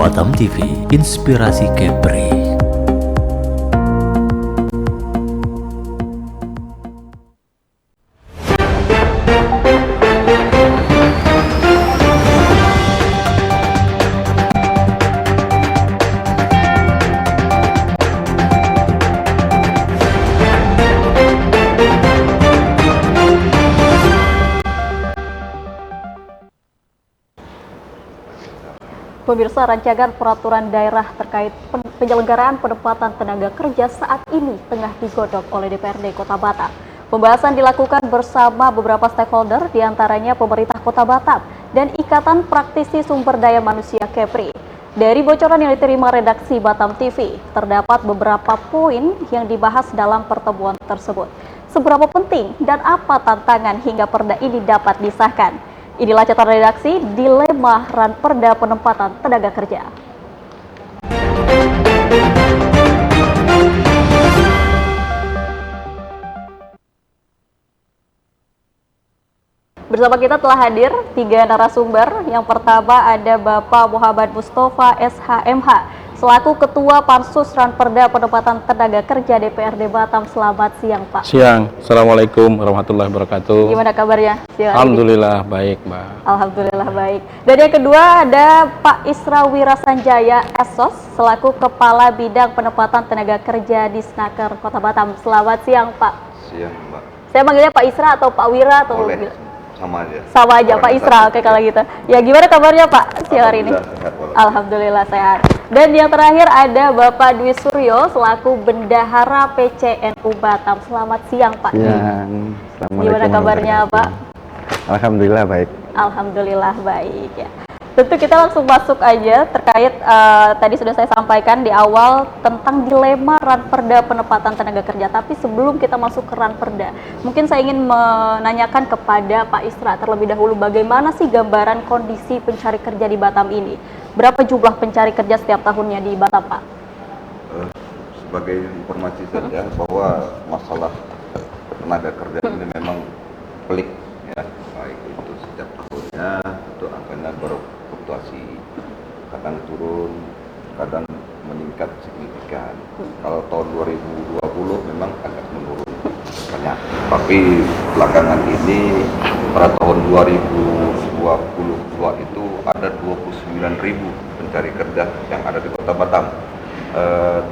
Batam TV, Inspirasi Kepri. Pemirsa, rancangan peraturan daerah terkait penyelenggaraan penempatan tenaga kerja saat ini tengah digodok oleh DPRD Kota Batam. Pembahasan dilakukan bersama beberapa stakeholder, diantaranya pemerintah Kota Batam dan Ikatan Praktisi Sumber Daya Manusia Kepri. Dari bocoran yang diterima redaksi Batam TV, terdapat beberapa poin yang dibahas dalam pertemuan tersebut. Seberapa penting dan apa tantangan hingga perda ini dapat disahkan? Inilah catatan redaksi Dilema Ranperda Penempatan Tenaga Kerja. Bersama kita telah hadir 3 narasumber. Yang pertama ada Bapak Muhammad Mustafa SHMH selaku Ketua Pansus Ranperda Penempatan Tenaga Kerja DPRD Batam. Selamat siang, Pak. Siang. Assalamualaikum warahmatullahi wabarakatuh. Gimana kabarnya? Alhamdulillah baik, Mbak. Alhamdulillah baik. Dan yang kedua ada Pak Isra Wirasanjaya SOS selaku Kepala Bidang Penempatan Tenaga Kerja di Snaker Kota Batam. Selamat siang, Pak. Siang, Mbak. Saya manggilnya Pak Isra atau Pak Wira atau boleh, sama aja. Sama aja, Pak Isra. Oke kalau gitu. Ya gimana kabarnya, Pak, siang hari ini? Sehat, Alhamdulillah sehat. Dan yang terakhir ada Bapak Dwi Suryo selaku Bendahara PCNU Batam. Selamat siang, Pak. Siang. Gimana kabarnya, Pak? Alhamdulillah baik. Alhamdulillah baik ya. Tentu kita langsung masuk aja terkait tadi sudah saya sampaikan di awal tentang dilema ranperda penempatan tenaga kerja. Tapi sebelum kita masuk ke ranperda, mungkin saya ingin menanyakan kepada Pak Isra terlebih dahulu bagaimana sih gambaran kondisi pencari kerja di Batam ini? Berapa jumlah pencari kerja setiap tahunnya di Batam, Pak? Sebagai informasi saja bahwa masalah tenaga kerja ini memang pelik ya, baik itu setiap tahunnya itu angkanya berfluktuasi, kadang turun, kadang meningkat signifikan. Kalau tahun 2020 memang agak menurun banyak, tapi belakangan ini pada tahun 2022 itu ada 29.000 pencari kerja yang ada di Kota Batam.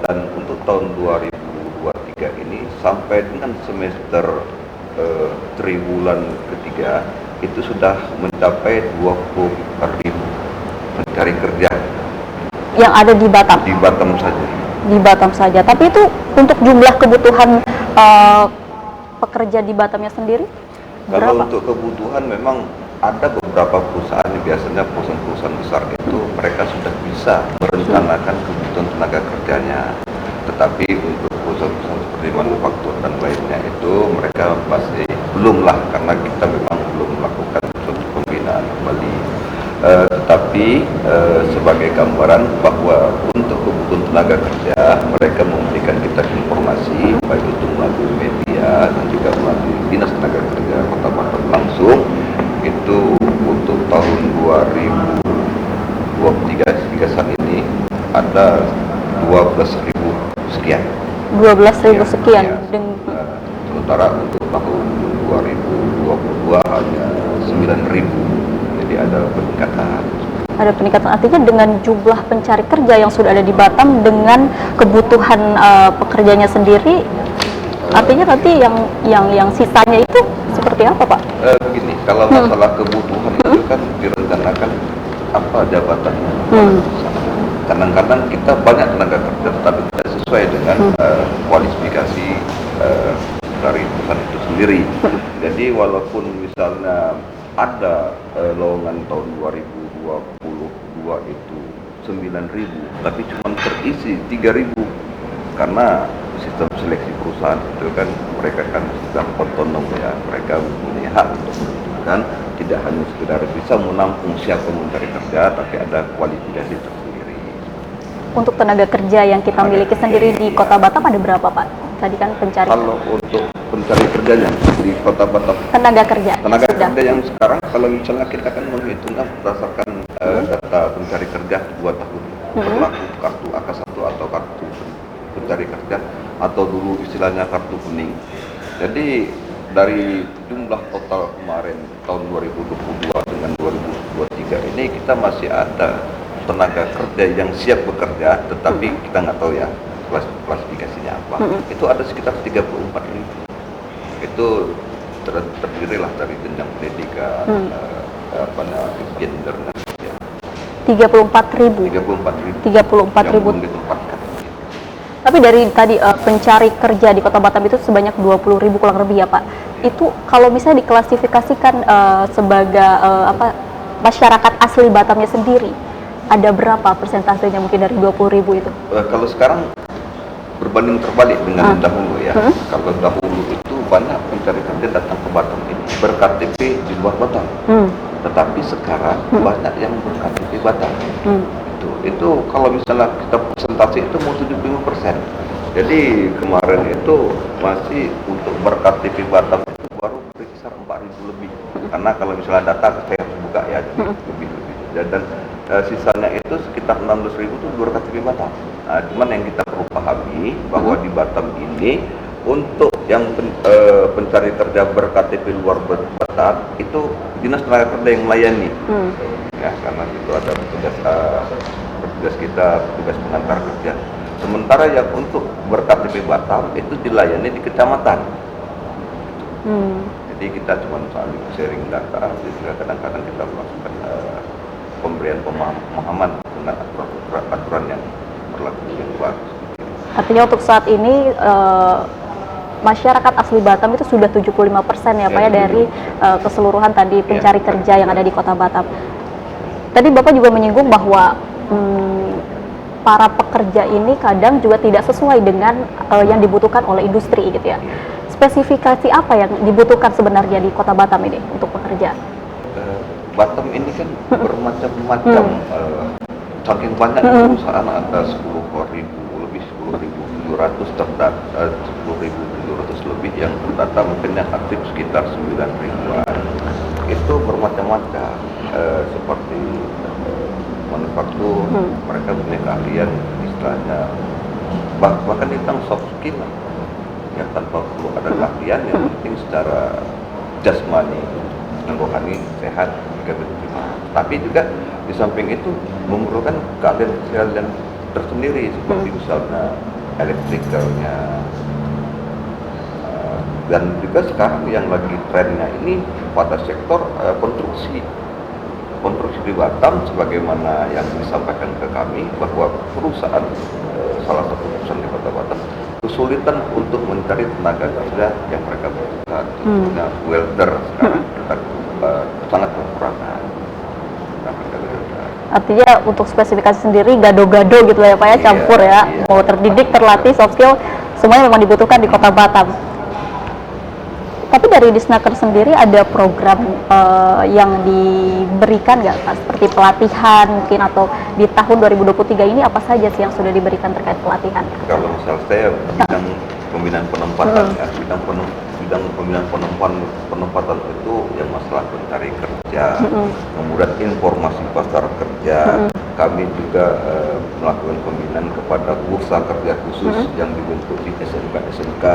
Dan untuk tahun 2023 ini sampai dengan semester triwulan ketiga itu sudah mencapai 20.000 pencari kerja yang ada di Batam. Di Batam saja. Di Batam saja. Tapi itu untuk jumlah kebutuhan pekerja di Batamnya sendiri berapa? Kalau untuk kebutuhan memang ada beberapa perusahaan, biasanya perusahaan-perusahaan besar itu mereka sudah bisa merencanakan kebutuhan tenaga kerjanya. Tetapi untuk perusahaan-perusahaan seperti manufaktur dan lainnya itu mereka masih belum lah, karena kita memang belum melakukan suatu pembinaan kembali. Tetapi sebagai gambaran bahwa untuk kebutuhan tenaga kerja mereka memberikan kita informasi baik itu melalui media dan juga melalui Dinas Tenaga Kerja Kota Batam langsung. Itu untuk tahun 2023 hingga saat ini ada 12.000 sekian. 12.000 sekian. Ya. Sementara untuk tahun 2022 hanya 9.000. Jadi ada peningkatan. Ada peningkatan, artinya dengan jumlah pencari kerja yang sudah ada di Batam dengan kebutuhan pekerjanya sendiri, artinya nanti yang sisanya itu seperti apa, Pak? Begini, kalau masalah kebutuhan itu kan direncanakan apa jabatannya. Kadang-kadang kita banyak tenaga kerja tetapi tidak sesuai dengan kualifikasi dari perusahaan itu sendiri. Jadi walaupun misalnya ada lowongan tahun 2022 itu 9.000, tapi cuma terisi 3.000 karena sistem seleksi perusahaan itu kan mereka kan sudah otonom ya, mereka mempunyai hak untuk menentukan, tidak hanya sekedar bisa menampung siapa mencari kerja, tapi ada kualifikasi tersendiri. Untuk tenaga kerja yang kita miliki sendiri di Kota Batam ada berapa, Pak? Tadi kan pencari. Kalau untuk pencari kerjanya di Kota Batam, tenaga kerja yang sekarang kalau misalnya kita kan menghitungnya berdasarkan data pencari kerja 2 tahun. berlaku kartu AK1 atau kartu pencari kerja atau dulu istilahnya kartu kuning. Jadi dari jumlah total kemarin tahun 2022 dengan 2023 ini kita masih ada tenaga kerja yang siap bekerja, tetapi kita nggak tahu ya klasifikasinya apa. Itu ada sekitar 34.000. Itu terdiri lah dari jenjang pendidikan, gender dan sebagainya. 34.000. 34.000 34.000. yang belum ditempatkan. Tapi dari tadi pencari kerja di Kota Batam itu sebanyak 20.000 kurang lebih ya Pak. Itu kalau misalnya diklasifikasikan sebagai masyarakat asli Batamnya sendiri, ada berapa persentasenya mungkin dari 20.000 itu? Kalau sekarang berbanding terbalik dengan dahulu ya. Kalau dahulu itu banyak pencari kerja datang ke Batam ini ber-KTP di luar Batam. Tetapi sekarang banyak yang ber-KTP Batam. Itu kalau misalnya kita presentasi itu mau 75%. Jadi kemarin itu masih untuk ber-KTP Batam itu baru berkisar 4.000 lebih. Karena kalau misalnya data saya harus buka ya, jadi lebih. Dan sisanya itu sekitar 16.000 itu ber-KTP Batam. Nah, cuman yang kita perlu pahami bahwa di Batam ini untuk yang pencari kerja ber-KTP luar Batam itu dinas tenaga kerja yang melayani. Ya, karena itu ada petugas kita, petugas pengantar kerja. Sementara yang untuk ber-KTP Batam itu dilayani di kecamatan. Jadi kita cuma saling sharing data, juga kadang-kadang kita melakukan pemberian pemahaman dengan aturan yang berlaku yang baru. Artinya untuk saat ini masyarakat asli Batam itu sudah 75% ya Pak ya dari keseluruhan tadi pencari kerja yang ada di Kota Batam. Tadi Bapak juga menyinggung bahwa para pekerja ini kadang juga tidak sesuai dengan yang dibutuhkan oleh industri gitu ya. Spesifikasi apa yang dibutuhkan sebenarnya di Kota Batam ini untuk pekerja? Batam ini kan bermacam-macam, saking banyak perusahaan ada 10.000 lebih 10.700 terdata, 10.700 lebih yang terdata, mungkin yang aktif sekitar 9.000-an. Itu bermacam-macam, seperti manufaktur, mereka punya keahlian istilahnya, bahkan tentang soft skill ya, tanpa perlu ada keahlian, yang penting secara jasmani dan rohani sehat juga diterima. Tapi juga di samping itu memerlukan keahlian tersendiri seperti misalnya elektrikalnya, dan juga sekarang yang lagi trennya ini pada sektor konstruksi di Batam, sebagaimana yang disampaikan ke kami bahwa perusahaan salah satu perusahaan di Kota Batam kesulitan untuk mencari tenaga kerja yang mereka butuhkan, contohnya welder sekarang kita sangat kekurangan. Artinya untuk spesifikasi sendiri gado-gado gitu lah ya Pak ya, campur ya, mau terdidik, terlatih, soft skill, semuanya memang dibutuhkan di Kota Batam. Tapi dari Disnaker sendiri ada program yang diberikan nggak Pak, seperti pelatihan mungkin, atau di tahun 2023 ini apa saja sih yang sudah diberikan terkait pelatihan? Kalau misal saya bidang pembinaan penempatan ya, bidang pembinaan penempatan itu yang masalah pencari kerja, kemudian informasi pasar kerja. Kami juga melakukan pembinaan kepada bursa kerja khusus yang dibentuk di SMK.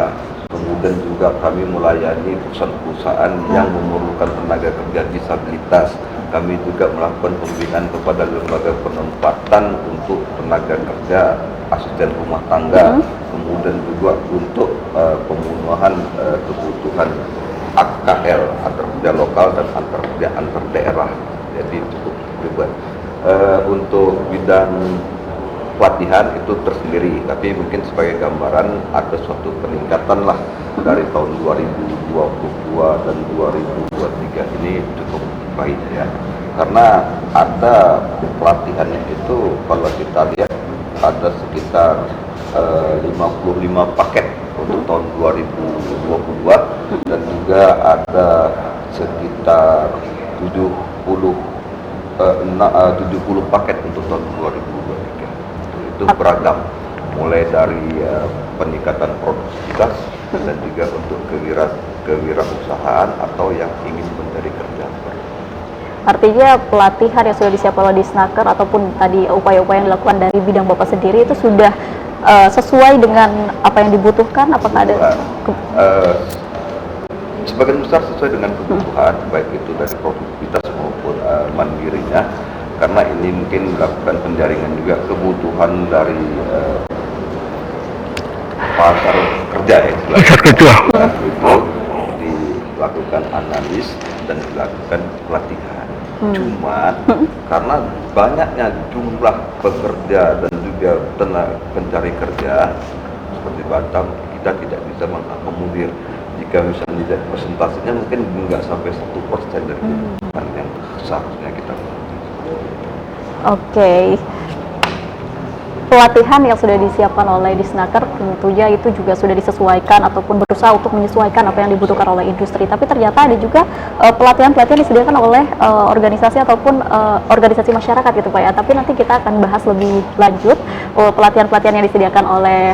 Kemudian juga kami melayani perusahaan-perusahaan yang memerlukan tenaga kerja disabilitas. Kami juga melakukan pembinaan kepada lembaga penempatan untuk tenaga kerja asisten rumah tangga. Kemudian juga untuk pemenuhan kebutuhan AKL, antar kerja lokal dan antar kerja antar daerah. Jadi cukup ribet. Untuk bidang pelatihan itu tersendiri, tapi mungkin sebagai gambaran ada suatu peningkatan lah dari tahun 2022 dan 2023 ini cukup baik ya, karena ada pelatihannya itu kalau kita lihat ada sekitar 55 paket untuk tahun 2022 dan juga ada sekitar 70 paket untuk tahun 2023. Itu beragam, mulai dari peningkatan produktivitas dan juga untuk kewirausahaan atau yang ingin mencari kerja. Artinya pelatihan yang sudah disiapkan oleh Disnaker ataupun tadi upaya-upaya yang dilakukan dari bidang Bapak sendiri itu sudah sesuai dengan apa yang dibutuhkan? Apakah ada sebagian besar sesuai dengan kebutuhan, baik itu dari produktivitas maupun mandirinya, karena ini mungkin melakukan penjaringan juga kebutuhan dari pasar kerja ya, itu dilakukan analis dan dilakukan pelatihan. Cuma karena banyaknya jumlah pekerja dan juga tenaga pencari kerja seperti Batam, kita tidak bisa mengakomodir. Jika misalnya tidak presentasinya mungkin nggak sampai 1% dari kebutuhan yang seharusnya kita miliki. Oke. Pelatihan yang sudah disiapkan oleh Disnaker tentunya itu juga sudah disesuaikan ataupun berusaha untuk menyesuaikan apa yang dibutuhkan oleh industri. Tapi ternyata ada juga pelatihan-pelatihan disediakan oleh organisasi ataupun organisasi masyarakat gitu Pak ya. Tapi nanti kita akan bahas lebih lanjut pelatihan-pelatihan yang disediakan oleh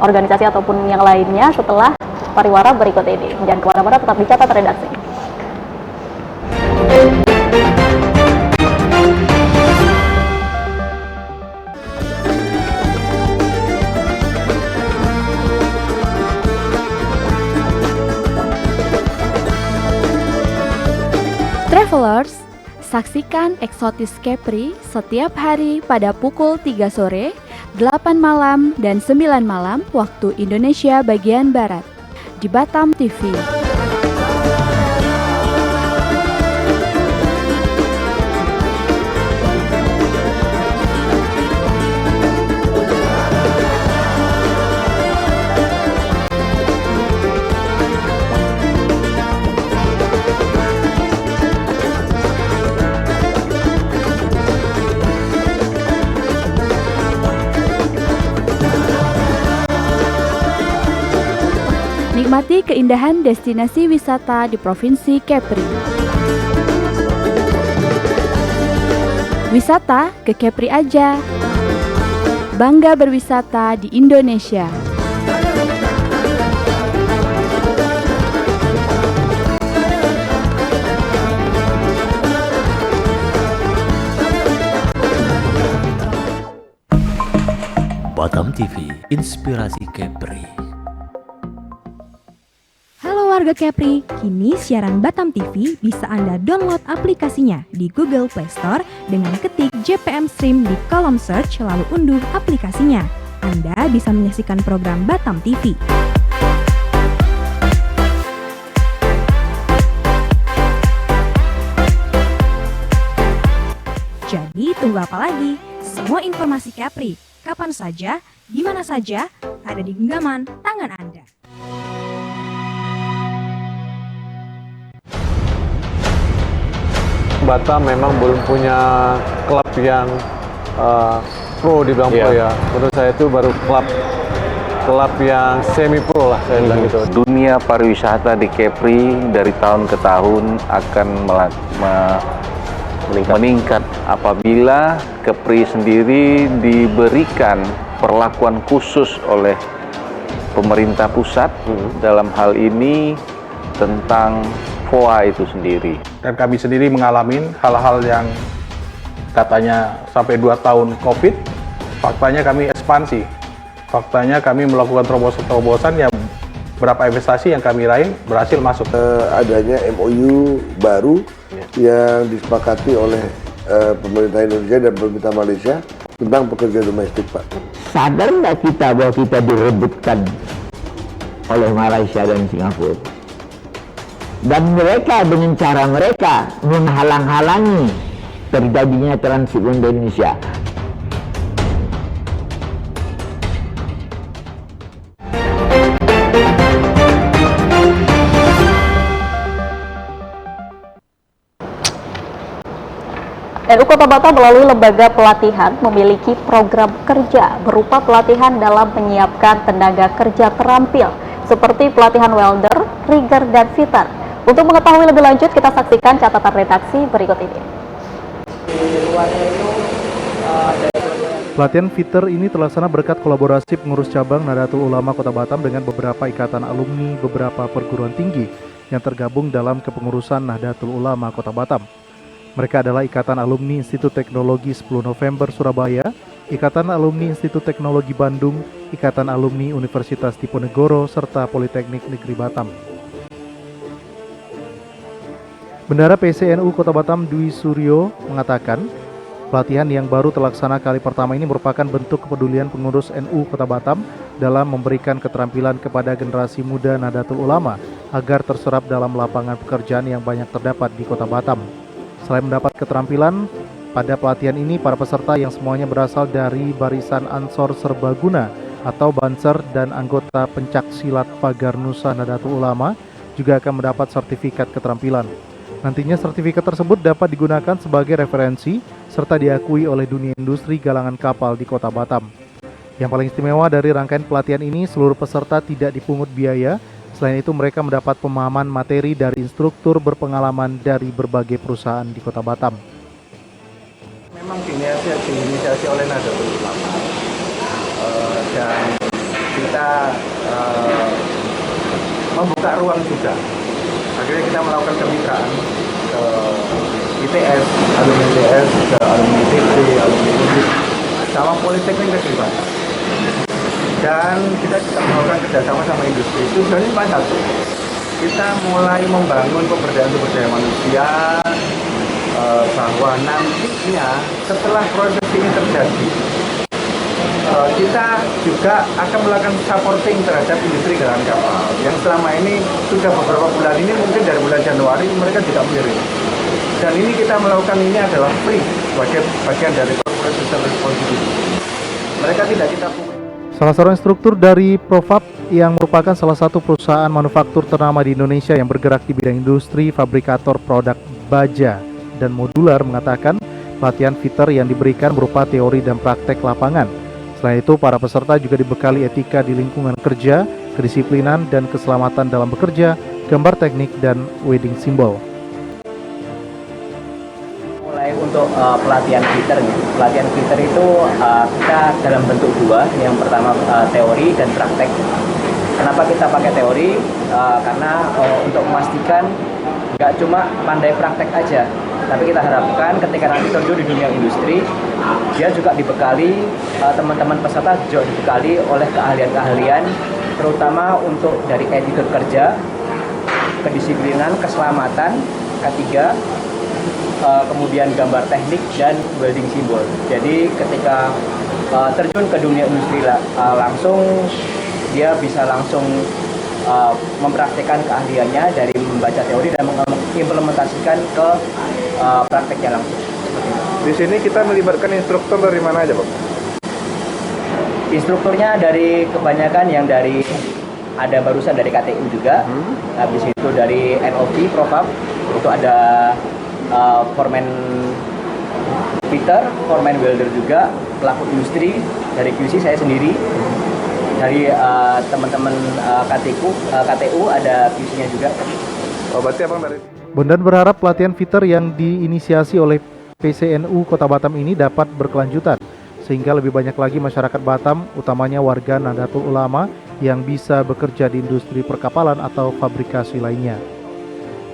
organisasi ataupun yang lainnya setelah pariwara berikut ini. Jangan kemana-mana, tetap di Catatan Redaksi. Travelers, saksikan Eksotis Kepri setiap hari pada pukul 3 sore, 8 malam, dan 9 malam waktu Indonesia bagian Barat di Batam TV. Nikmati keindahan destinasi wisata di Provinsi Kepri. Wisata ke Kepri aja. Bangga berwisata di Indonesia. Batam TV, inspirasi Kepri. Halo warga Kepri, kini siaran Batam TV bisa Anda download aplikasinya di Google Play Store dengan ketik JPM Stream di kolom search lalu unduh aplikasinya. Anda bisa menyaksikan program Batam TV. Jadi tunggu apa lagi? Semua informasi Kepri, kapan saja, di mana saja, ada di genggaman tangan Anda. Batam memang belum punya klub yang pro dibilang pro ya. Menurut saya itu baru klub yang semi pro lah saya bilang gitu. Dunia pariwisata di Kepri dari tahun ke tahun akan meningkat apabila Kepri sendiri diberikan perlakuan khusus oleh pemerintah pusat dalam hal ini tentang FOA itu sendiri. Dan kami sendiri mengalami hal-hal yang katanya sampai 2 tahun COVID, faktanya kami ekspansi. Faktanya kami melakukan terobosan-terobosan yang berapa investasi yang kami raih berhasil masuk. Adanya MOU baru yang disepakati oleh pemerintah Indonesia dan pemerintah Malaysia tentang pekerja domestik, Pak. Sadar nggak kita bahwa kita direbutkan oleh Malaysia dan Singapura? Dan mereka dengan cara mereka menghalang-halangi terjadinya transit di Indonesia. NU Kota Batam melalui lembaga pelatihan memiliki program kerja berupa pelatihan dalam menyiapkan tenaga kerja terampil seperti pelatihan welder, rigger, dan fitter. Untuk mengetahui lebih lanjut, kita saksikan catatan redaksi berikut ini. Pelatihan fitter ini terlaksana berkat kolaborasi pengurus cabang Nahdlatul Ulama Kota Batam dengan beberapa ikatan alumni beberapa perguruan tinggi yang tergabung dalam kepengurusan Nahdlatul Ulama Kota Batam. Mereka adalah Ikatan Alumni Institut Teknologi 10 November Surabaya, Ikatan Alumni Institut Teknologi Bandung, Ikatan Alumni Universitas Diponegoro, serta Politeknik Negeri Batam. Bendahara PCNU Kota Batam Dwi Suryo mengatakan, pelatihan yang baru terlaksana kali pertama ini merupakan bentuk kepedulian pengurus NU Kota Batam dalam memberikan keterampilan kepada generasi muda Nahdlatul Ulama agar terserap dalam lapangan pekerjaan yang banyak terdapat di Kota Batam. Selain mendapat keterampilan, pada pelatihan ini para peserta yang semuanya berasal dari Barisan Ansor Serbaguna atau Banser dan anggota Pencak Silat Pagar Nusa Nahdlatul Ulama juga akan mendapat sertifikat keterampilan. Nantinya sertifikat tersebut dapat digunakan sebagai referensi serta diakui oleh dunia industri galangan kapal di Kota Batam. Yang paling istimewa dari rangkaian pelatihan ini, seluruh peserta tidak dipungut biaya. Selain itu, mereka mendapat pemahaman materi dari instruktur berpengalaman dari berbagai perusahaan di Kota Batam. Memang diinisiasi oleh Nahdlatul Ulama dan kita membuka ruang juga. Akhirnya kita melakukan kemitraan ke ITS, alumni ITS, ke alumni ITB, alumni UNIS, sama Politeknik Negeri Batam. Dan kita juga melakukan kerjasama sama industri. Tujuannya cuma satu, kita mulai membangun pemberdayaan sumber daya manusia, bahwa nantinya setelah proses ini terjadi, kita juga akan melakukan supporting terhadap industri galangan kapal yang selama ini sudah beberapa bulan ini, mungkin dari bulan Januari mereka juga mengirim. Dan ini kita melakukan ini adalah free sebagai bagian dari corporate social responsibility. Mereka tidak kita pungut. Salah seorang instruktur dari Profab yang merupakan salah satu perusahaan manufaktur ternama di Indonesia yang bergerak di bidang industri fabrikator produk baja dan modular mengatakan pelatihan fitter yang diberikan berupa teori dan praktek lapangan. Selain itu, para peserta juga dibekali etika di lingkungan kerja, kedisiplinan dan keselamatan dalam bekerja, gambar teknik, dan wedding symbol. Untuk pelatihan fitternya, pelatihan fitter itu kita dalam bentuk dua. Yang pertama teori dan praktek. Kenapa kita pakai teori? Karena untuk memastikan nggak cuma pandai praktek aja, tapi kita harapkan ketika nanti terjun di dunia industri, dia juga dibekali, teman-teman peserta juga dibekali oleh keahlian-keahlian, terutama untuk dari etika kerja, kedisiplinan, keselamatan, ketiga, kemudian gambar teknik dan welding symbol. Jadi ketika terjun ke dunia industri langsung, dia bisa langsung mempraktikkan keahliannya dari membaca teori dan mengimplementasikan ke prakteknya langsung. Di sini kita melibatkan instruktur dari mana aja, Pak? Instrukturnya dari kebanyakan yang dari ada barusan dari KTU juga, habis itu dari NOV Profab, itu ada foreman fitter, foreman welder juga, pelaku industri, dari QC saya sendiri, dari teman-teman KTU ada QC-nya juga. Oh, berarti apa dari? Bondan berharap pelatihan fitter yang diinisiasi oleh PCNU Kota Batam ini dapat berkelanjutan, sehingga lebih banyak lagi masyarakat Batam, utamanya warga Nahdlatul Ulama, yang bisa bekerja di industri perkapalan atau fabrikasi lainnya.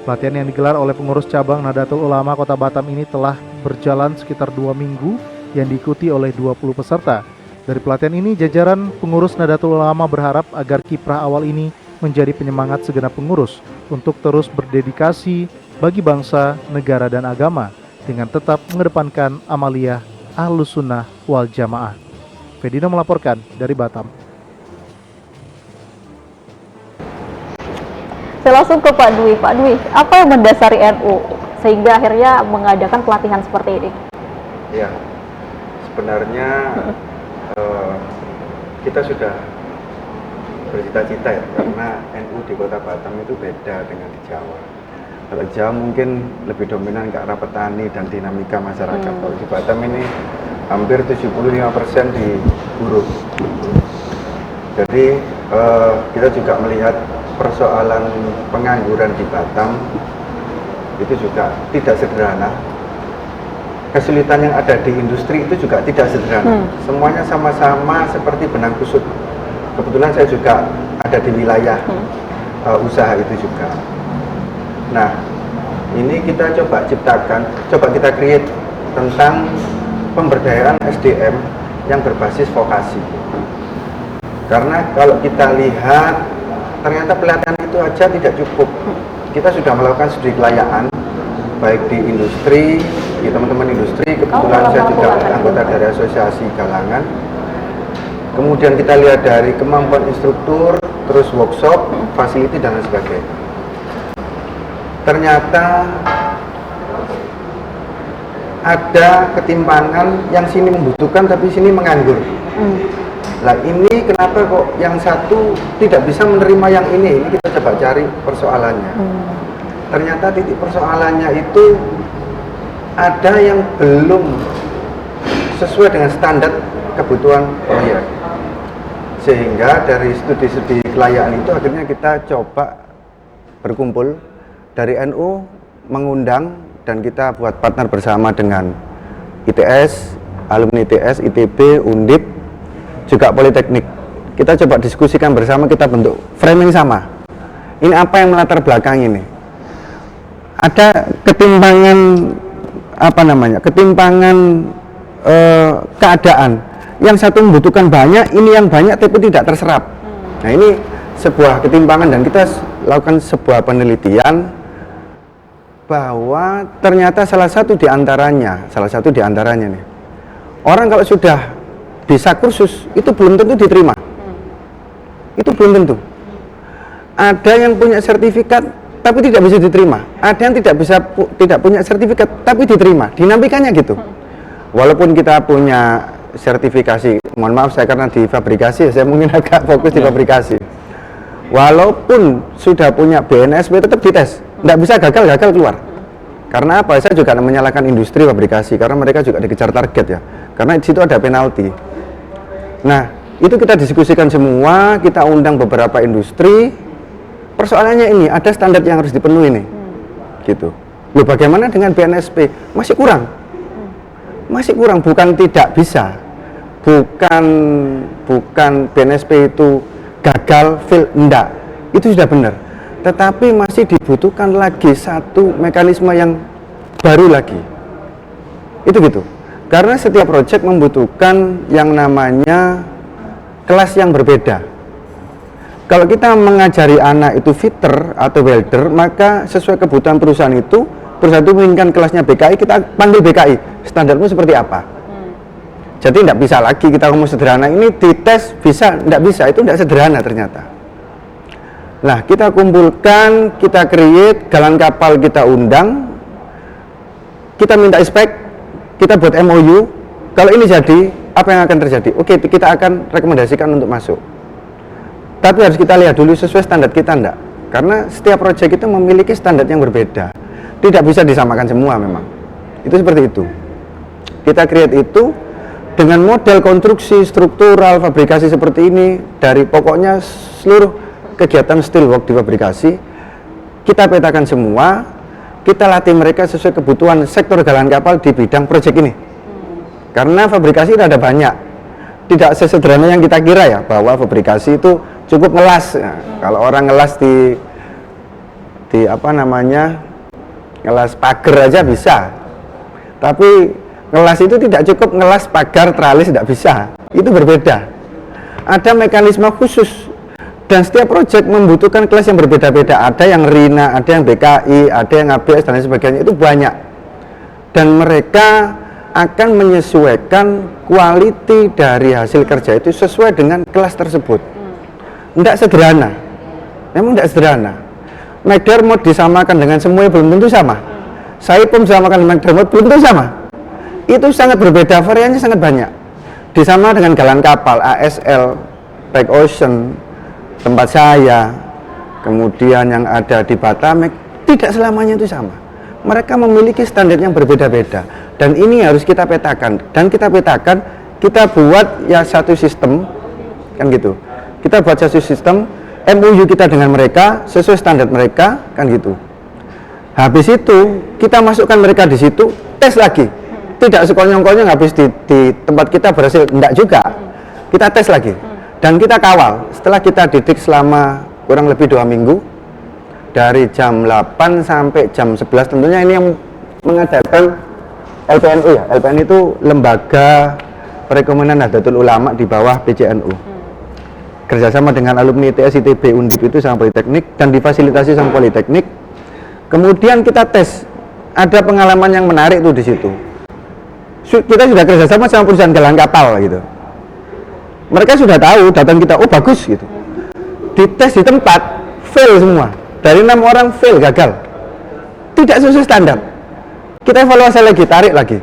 Pelatihan yang digelar oleh pengurus cabang Nahdlatul Ulama Kota Batam ini telah berjalan sekitar 2 minggu yang diikuti oleh 20 peserta. Dari pelatihan ini, jajaran pengurus Nahdlatul Ulama berharap agar kiprah awal ini menjadi penyemangat segenap pengurus untuk terus berdedikasi bagi bangsa, negara, dan agama dengan tetap mengedepankan amaliyah Ahlus Sunnah wal Jamaah. Fedino melaporkan dari Batam. Saya langsung ke Pak Dwi. Pak Dwi, apa yang mendasari NU sehingga akhirnya mengadakan pelatihan seperti ini? Ya, sebenarnya kita sudah bercita-cita ya, karena NU di Kota Batam itu beda dengan di Jawa. Kalau Jawa mungkin lebih dominan ke arah petani dan dinamika masyarakat. Kalau di Batam ini hampir 75% di buruh. Jadi kita juga melihat persoalan pengangguran di Batam itu juga tidak sederhana. Kesulitan yang ada di industri itu juga tidak sederhana. Semuanya sama-sama seperti benang kusut. Kebetulan saya juga ada di wilayah usaha itu juga. Nah, ini kita coba ciptakan, coba kita create tentang pemberdayaan SDM yang berbasis vokasi. Karena kalau kita lihat, ternyata pelatihan itu aja tidak cukup. Kita sudah melakukan studi kelayakan, baik di industri, di teman-teman industri, kebetulan saya juga anggota dari asosiasi galangan. Kemudian kita lihat dari kemampuan instruktur, terus workshop, facility, dan lain sebagainya. Ternyata ada ketimpangan yang sini membutuhkan tapi sini menganggur. Lah ini kenapa kok yang satu tidak bisa menerima yang ini kita coba cari persoalannya. Ternyata titik persoalannya itu ada yang belum sesuai dengan standar kebutuhan proyek. Sehingga dari studi-studi kelayakan itu akhirnya kita coba berkumpul dari NU, mengundang, dan kita buat partner bersama dengan ITS, alumni ITS, ITB, Undip, juga Politeknik. Kita coba diskusikan bersama, kita bentuk framing sama. Ini apa yang melatar belakang ini? Ada ketimpangan, ketimpangan keadaan. Yang satu membutuhkan banyak, ini yang banyak tapi tidak terserap. Nah ini sebuah ketimpangan, dan kita lakukan sebuah penelitian bahwa ternyata salah satu di antaranya nih, orang kalau sudah bisa kursus itu belum tentu diterima. Itu belum tentu. Ada yang punya sertifikat tapi tidak bisa diterima. Ada yang tidak punya sertifikat tapi diterima. Dinamikanya gitu. Walaupun kita punya sertifikasi, mohon maaf saya karena di fabrikasi, saya mungkin agak fokus di fabrikasi. Walaupun sudah punya BNSP tetap dites, tidak bisa gagal keluar. Karena apa? Saya juga menyalahkan industri fabrikasi karena mereka juga dikejar target ya. Karena di situ ada penalti. Nah, itu kita diskusikan semua, kita undang beberapa industri. Persoalannya ini ada standar yang harus dipenuhi nih, gitu. Loh, bagaimana dengan BNSP? Masih kurang. Masih kurang, bukan tidak bisa, bukan BNSP itu gagal, fail, enggak, itu sudah benar, tetapi masih dibutuhkan lagi satu mekanisme yang baru lagi, itu gitu, karena setiap proyek membutuhkan yang namanya kelas yang berbeda. Kalau kita mengajari anak itu fitter atau welder, maka sesuai kebutuhan perusahaan itu menginginkan kelasnya BKI, kita panggil BKI, standarmu seperti apa. Jadi tidak bisa lagi kita ngomong sederhana, ini dites bisa, tidak bisa, itu tidak sederhana ternyata. Nah, kita kumpulkan, kita create, galan kapal kita undang, kita minta spek, kita buat MOU, kalau ini jadi, apa yang akan terjadi? Oke, kita akan rekomendasikan untuk masuk. Tapi harus kita lihat dulu sesuai standar kita enggak. Karena setiap proyek itu memiliki standar yang berbeda. Tidak bisa disamakan semua memang. Itu seperti itu. Kita create itu dengan model konstruksi, struktural, fabrikasi seperti ini, dari pokoknya seluruh kegiatan steelwork di fabrikasi, kita petakan semua, kita latih mereka sesuai kebutuhan sektor galan kapal di bidang proyek ini. Karena fabrikasi ada banyak. Tidak sesederhana yang kita kira ya, bahwa fabrikasi itu cukup ngelas. Nah, kalau orang ngelas di ngelas pagar aja bisa, tapi ngelas itu tidak cukup, ngelas pagar tralis tidak bisa, itu berbeda, ada mekanisme khusus, dan setiap proyek membutuhkan kelas yang berbeda-beda, ada yang RINA, ada yang BKI, ada yang ABS dan lain sebagainya, itu banyak, dan mereka akan menyesuaikan quality dari hasil kerja itu sesuai dengan kelas tersebut. Tidak sederhana, memang tidak sederhana. McDermott disamakan dengan semuanya belum tentu sama. Saipem disamakan dengan McDermott belum tentu sama. Itu sangat berbeda, variannya sangat banyak. Disama dengan galan kapal, ASL, Back Ocean, tempat saya, kemudian yang ada di Batamek, tidak selamanya itu sama. Mereka memiliki standar yang berbeda-beda. Dan ini harus kita petakan. Dan kita petakan, kita buat ya satu sistem, kan gitu. Kita buat satu sistem, MOU kita dengan mereka sesuai standar mereka, kan gitu. Habis itu kita masukkan mereka di situ, tes lagi. Tidak sekonyong-konyong habis di tempat kita berhasil, enggak juga. Kita tes lagi dan kita kawal. Setelah kita didik selama kurang lebih 2 minggu, dari jam 8 sampai jam 11. Tentunya ini yang mengadakan LPNU ya. LPNU itu Lembaga Perekonomian Nahdlatul Ulama di bawah PCNU. Kerjasama dengan alumni ITS, ITB, Undip itu sama Politeknik dan difasilitasi sama Politeknik. Kemudian kita tes. Ada pengalaman yang menarik tuh di situ. Kita sudah kerjasama sama perusahaan galang kapal gitu. Mereka sudah tahu, datang kita, oh bagus gitu. Dites di tempat, fail semua. Dari 6 orang fail, gagal. Tidak sesuai standar. Kita evaluasi lagi, tarik lagi.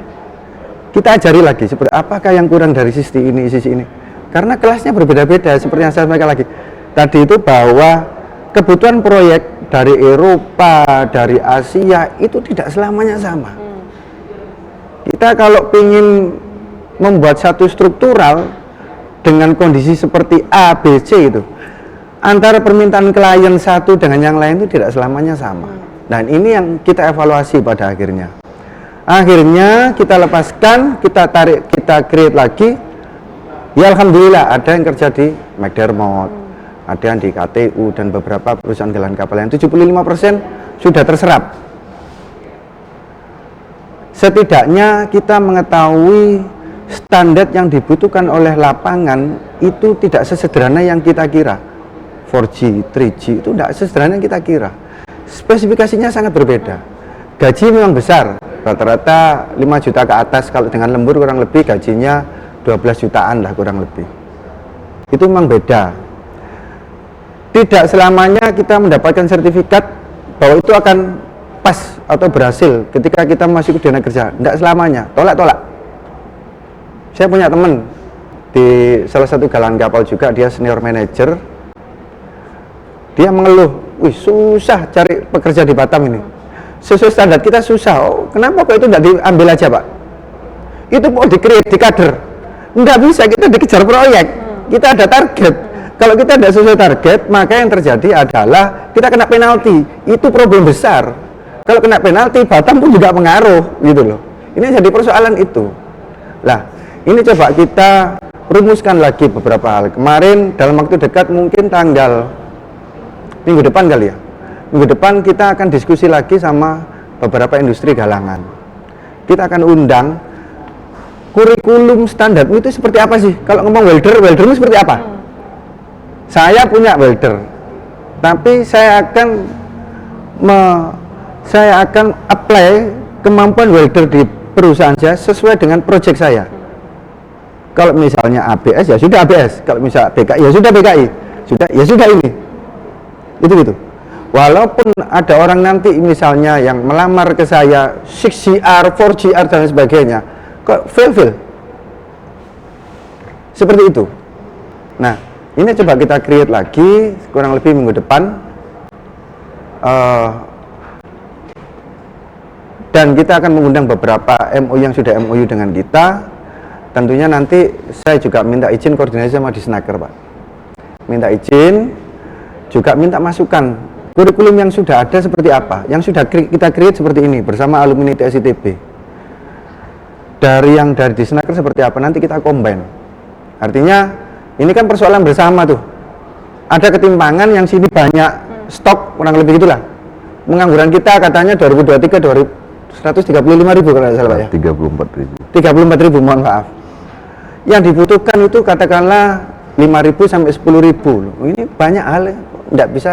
Kita ajari lagi, seperti apakah yang kurang dari sisi ini. Karena kelasnya berbeda-beda, seperti yang saya sampaikan lagi. Tadi itu bahwa kebutuhan proyek dari Eropa, dari Asia itu tidak selamanya sama. Kita kalau ingin membuat satu struktural dengan kondisi seperti A, B, C itu, antara permintaan klien satu dengan yang lain itu tidak selamanya sama. Dan ini yang kita evaluasi pada akhirnya. Akhirnya kita lepaskan, kita tarik, kita create lagi. Ya alhamdulillah ada yang kerja di McDermott, ada yang di KTU dan beberapa perusahaan galang kapal yang 75% sudah terserap. Setidaknya kita mengetahui standar yang dibutuhkan oleh lapangan itu tidak sesederhana yang kita kira. 4G, 3G itu tidak sesederhana yang kita kira. Spesifikasinya sangat berbeda. Gaji memang besar, rata-rata 5 juta ke atas. Kalau dengan lembur kurang lebih gajinya 12 jutaan lah kurang lebih. Itu memang beda. Tidak selamanya kita mendapatkan sertifikat bahwa itu akan pas atau berhasil ketika kita masuk ke dunia kerja. Tidak selamanya, tolak-tolak. Saya punya teman di salah satu galang kapal juga, dia senior manager. Dia mengeluh, wih susah cari pekerja di Batam ini. Sesuai standar kita susah. Oh, kenapa kok itu tidak diambil aja Pak? Itu mau di-create, di kader. Nggak bisa, kita dikejar proyek. Kita ada target. Kalau kita tidak sesuai target, maka yang terjadi adalah kita kena penalti. Itu problem besar. Kalau kena penalti, Batam pun juga pengaruh, gitu loh. Ini jadi persoalan itu. Lah, ini coba kita rumuskan lagi beberapa hal. Kemarin dalam waktu dekat mungkin tanggal minggu depan kali ya. Minggu depan kita akan diskusi lagi sama beberapa industri galangan. Kita akan undang kurikulum standar itu seperti apa sih? Kalau ngomong welder itu seperti apa? Saya punya welder, tapi saya akan apply kemampuan welder di perusahaan saya sesuai dengan proyek saya. Kalau misalnya ABS ya sudah ABS, kalau misalnya BKI ya sudah BKI, ya sudah ini. Itu gitu. Walaupun ada orang nanti misalnya yang melamar ke saya 6GR, 4GR dan sebagainya, kok fail. Seperti itu. Nah, ini coba kita create lagi kurang lebih minggu depan. Dan kita akan mengundang beberapa MOU yang sudah MOU dengan kita. Tentunya nanti saya juga minta izin koordinasi sama Disnaker, Pak. Minta izin, juga minta masukan. Kurikulum yang sudah ada seperti apa? Yang sudah kita create seperti ini bersama alumni ITS ITB. Dari Disnaker seperti apa? Nanti kita combine. Artinya ini kan persoalan bersama tuh. Ada ketimpangan yang sini banyak stok kurang lebih itulah. Pengangguran kita katanya 2023 135.000 kalau tidak salah Pak ya. 34.000. 34.000, mohon maaf. Yang dibutuhkan itu katakanlah 5.000 sampai 10.000. Ini banyak hal yang tidak bisa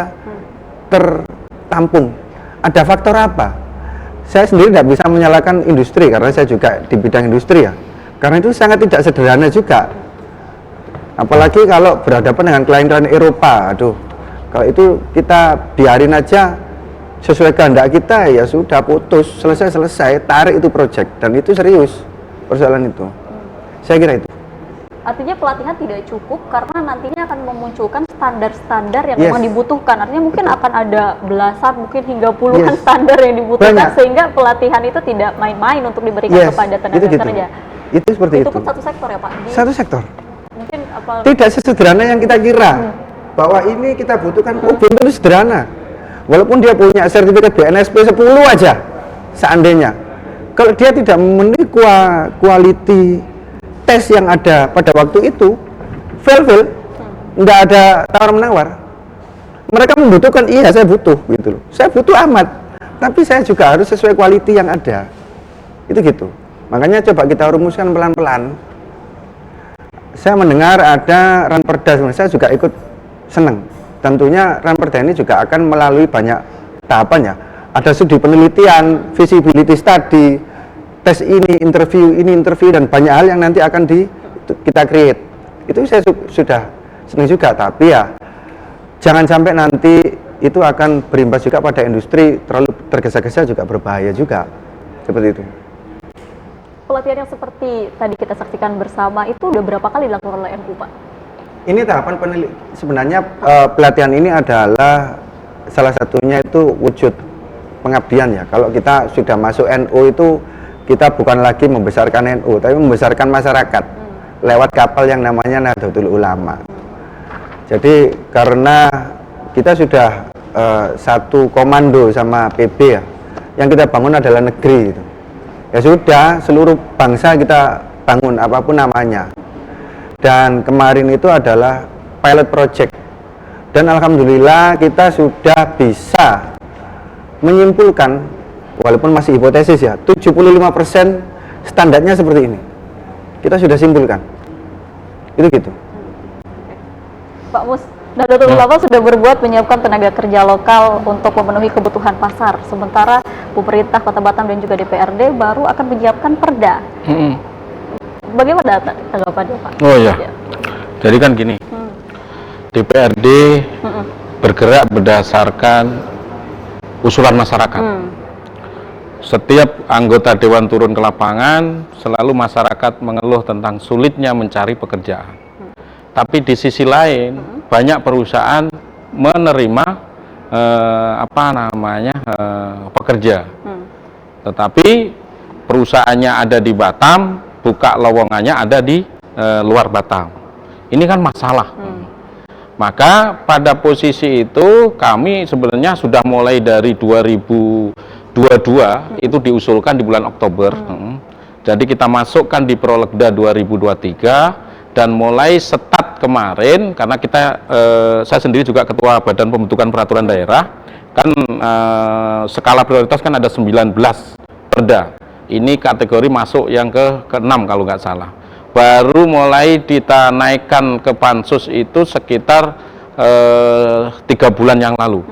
tertampung. Ada faktor apa? Saya sendiri tidak bisa menyalahkan industri karena saya juga di bidang industri ya. Karena itu sangat tidak sederhana juga. Apalagi kalau berhadapan dengan klien-klien Eropa. Aduh, kalau itu kita biarin aja sesuai kehendak kita, ya sudah putus, selesai, tarik itu project. Dan itu serius persoalan itu. Saya kira itu. Artinya pelatihan tidak cukup karena nantinya akan memunculkan standar-standar yang memang dibutuhkan. Artinya mungkin akan ada belasan, mungkin hingga puluhan standar yang dibutuhkan. Sehingga pelatihan itu tidak main-main untuk diberikan kepada tenaga kerja. Itu seperti itu. Itu pun satu sektor ya Pak? Satu sektor. Mungkin tidak sesederhana yang kita kira. Bahwa ini kita butuhkan, belum tentu sederhana. Walaupun dia punya sertifikat BNSP 10 aja, seandainya. Kalau dia tidak memenuhi quality tes yang ada pada waktu itu, fail, nggak ada tawar-menawar. mereka membutuhkan, iya saya butuh gitu loh. Saya butuh amat, tapi saya juga harus sesuai quality yang ada. Itu gitu. Makanya coba kita rumuskan pelan-pelan. Saya mendengar ada Ranperda, saya juga ikut senang. Tentunya Ranperda ini juga akan melalui banyak tahapan ya. Ada studi penelitian, visibility study, tes ini, interview, dan banyak hal yang nanti akan kita create. Itu saya sudah senang juga, tapi ya jangan sampai nanti itu akan berimbas juga pada industri, terlalu tergesa-gesa juga berbahaya juga. Seperti itu. Pelatihan yang seperti tadi kita saksikan bersama itu udah berapa kali dilakukan oleh NU, Pak? Ini tahapan sebenarnya pelatihan ini adalah salah satunya itu wujud pengabdian ya. Kalau kita sudah masuk NU itu kita bukan lagi membesarkan NU, tapi membesarkan masyarakat lewat kapal yang namanya Nahdlatul Ulama. Jadi karena kita sudah satu komando sama PB ya, yang kita bangun adalah negeri gitu. Ya sudah, seluruh bangsa kita bangun apapun namanya. Dan kemarin itu adalah pilot project. Dan alhamdulillah kita sudah bisa menyimpulkan, walaupun masih hipotesis ya, 75% standarnya seperti ini. Kita sudah simpulkan. Itu gitu. Pak Mus, Nahdlatul Ulama sudah berbuat menyiapkan tenaga kerja lokal untuk memenuhi kebutuhan pasar. Sementara pemerintah Kota Batam dan juga DPRD baru akan menyiapkan perda. Bagaimana tanggapannya, Pak? Oh ya, jadi kan gini, DPRD bergerak berdasarkan usulan masyarakat. Setiap anggota dewan turun ke lapangan, selalu masyarakat mengeluh tentang sulitnya mencari pekerjaan. Tapi di sisi lain, banyak perusahaan menerima pekerja. Tetapi perusahaannya ada di Batam, buka lowongannya ada di luar Batam. Ini kan masalah. Maka pada posisi itu kami sebenarnya sudah mulai dari 2022 itu diusulkan di bulan Oktober. Jadi kita masukkan di Prolegda 2023 dan mulai start kemarin karena kita saya sendiri juga ketua Badan Pembentukan Peraturan Daerah kan skala prioritas kan ada 19 perda. Ini kategori masuk yang ke-6 kalau nggak salah. Baru mulai kita naikkan ke Pansus itu sekitar 3 bulan yang lalu.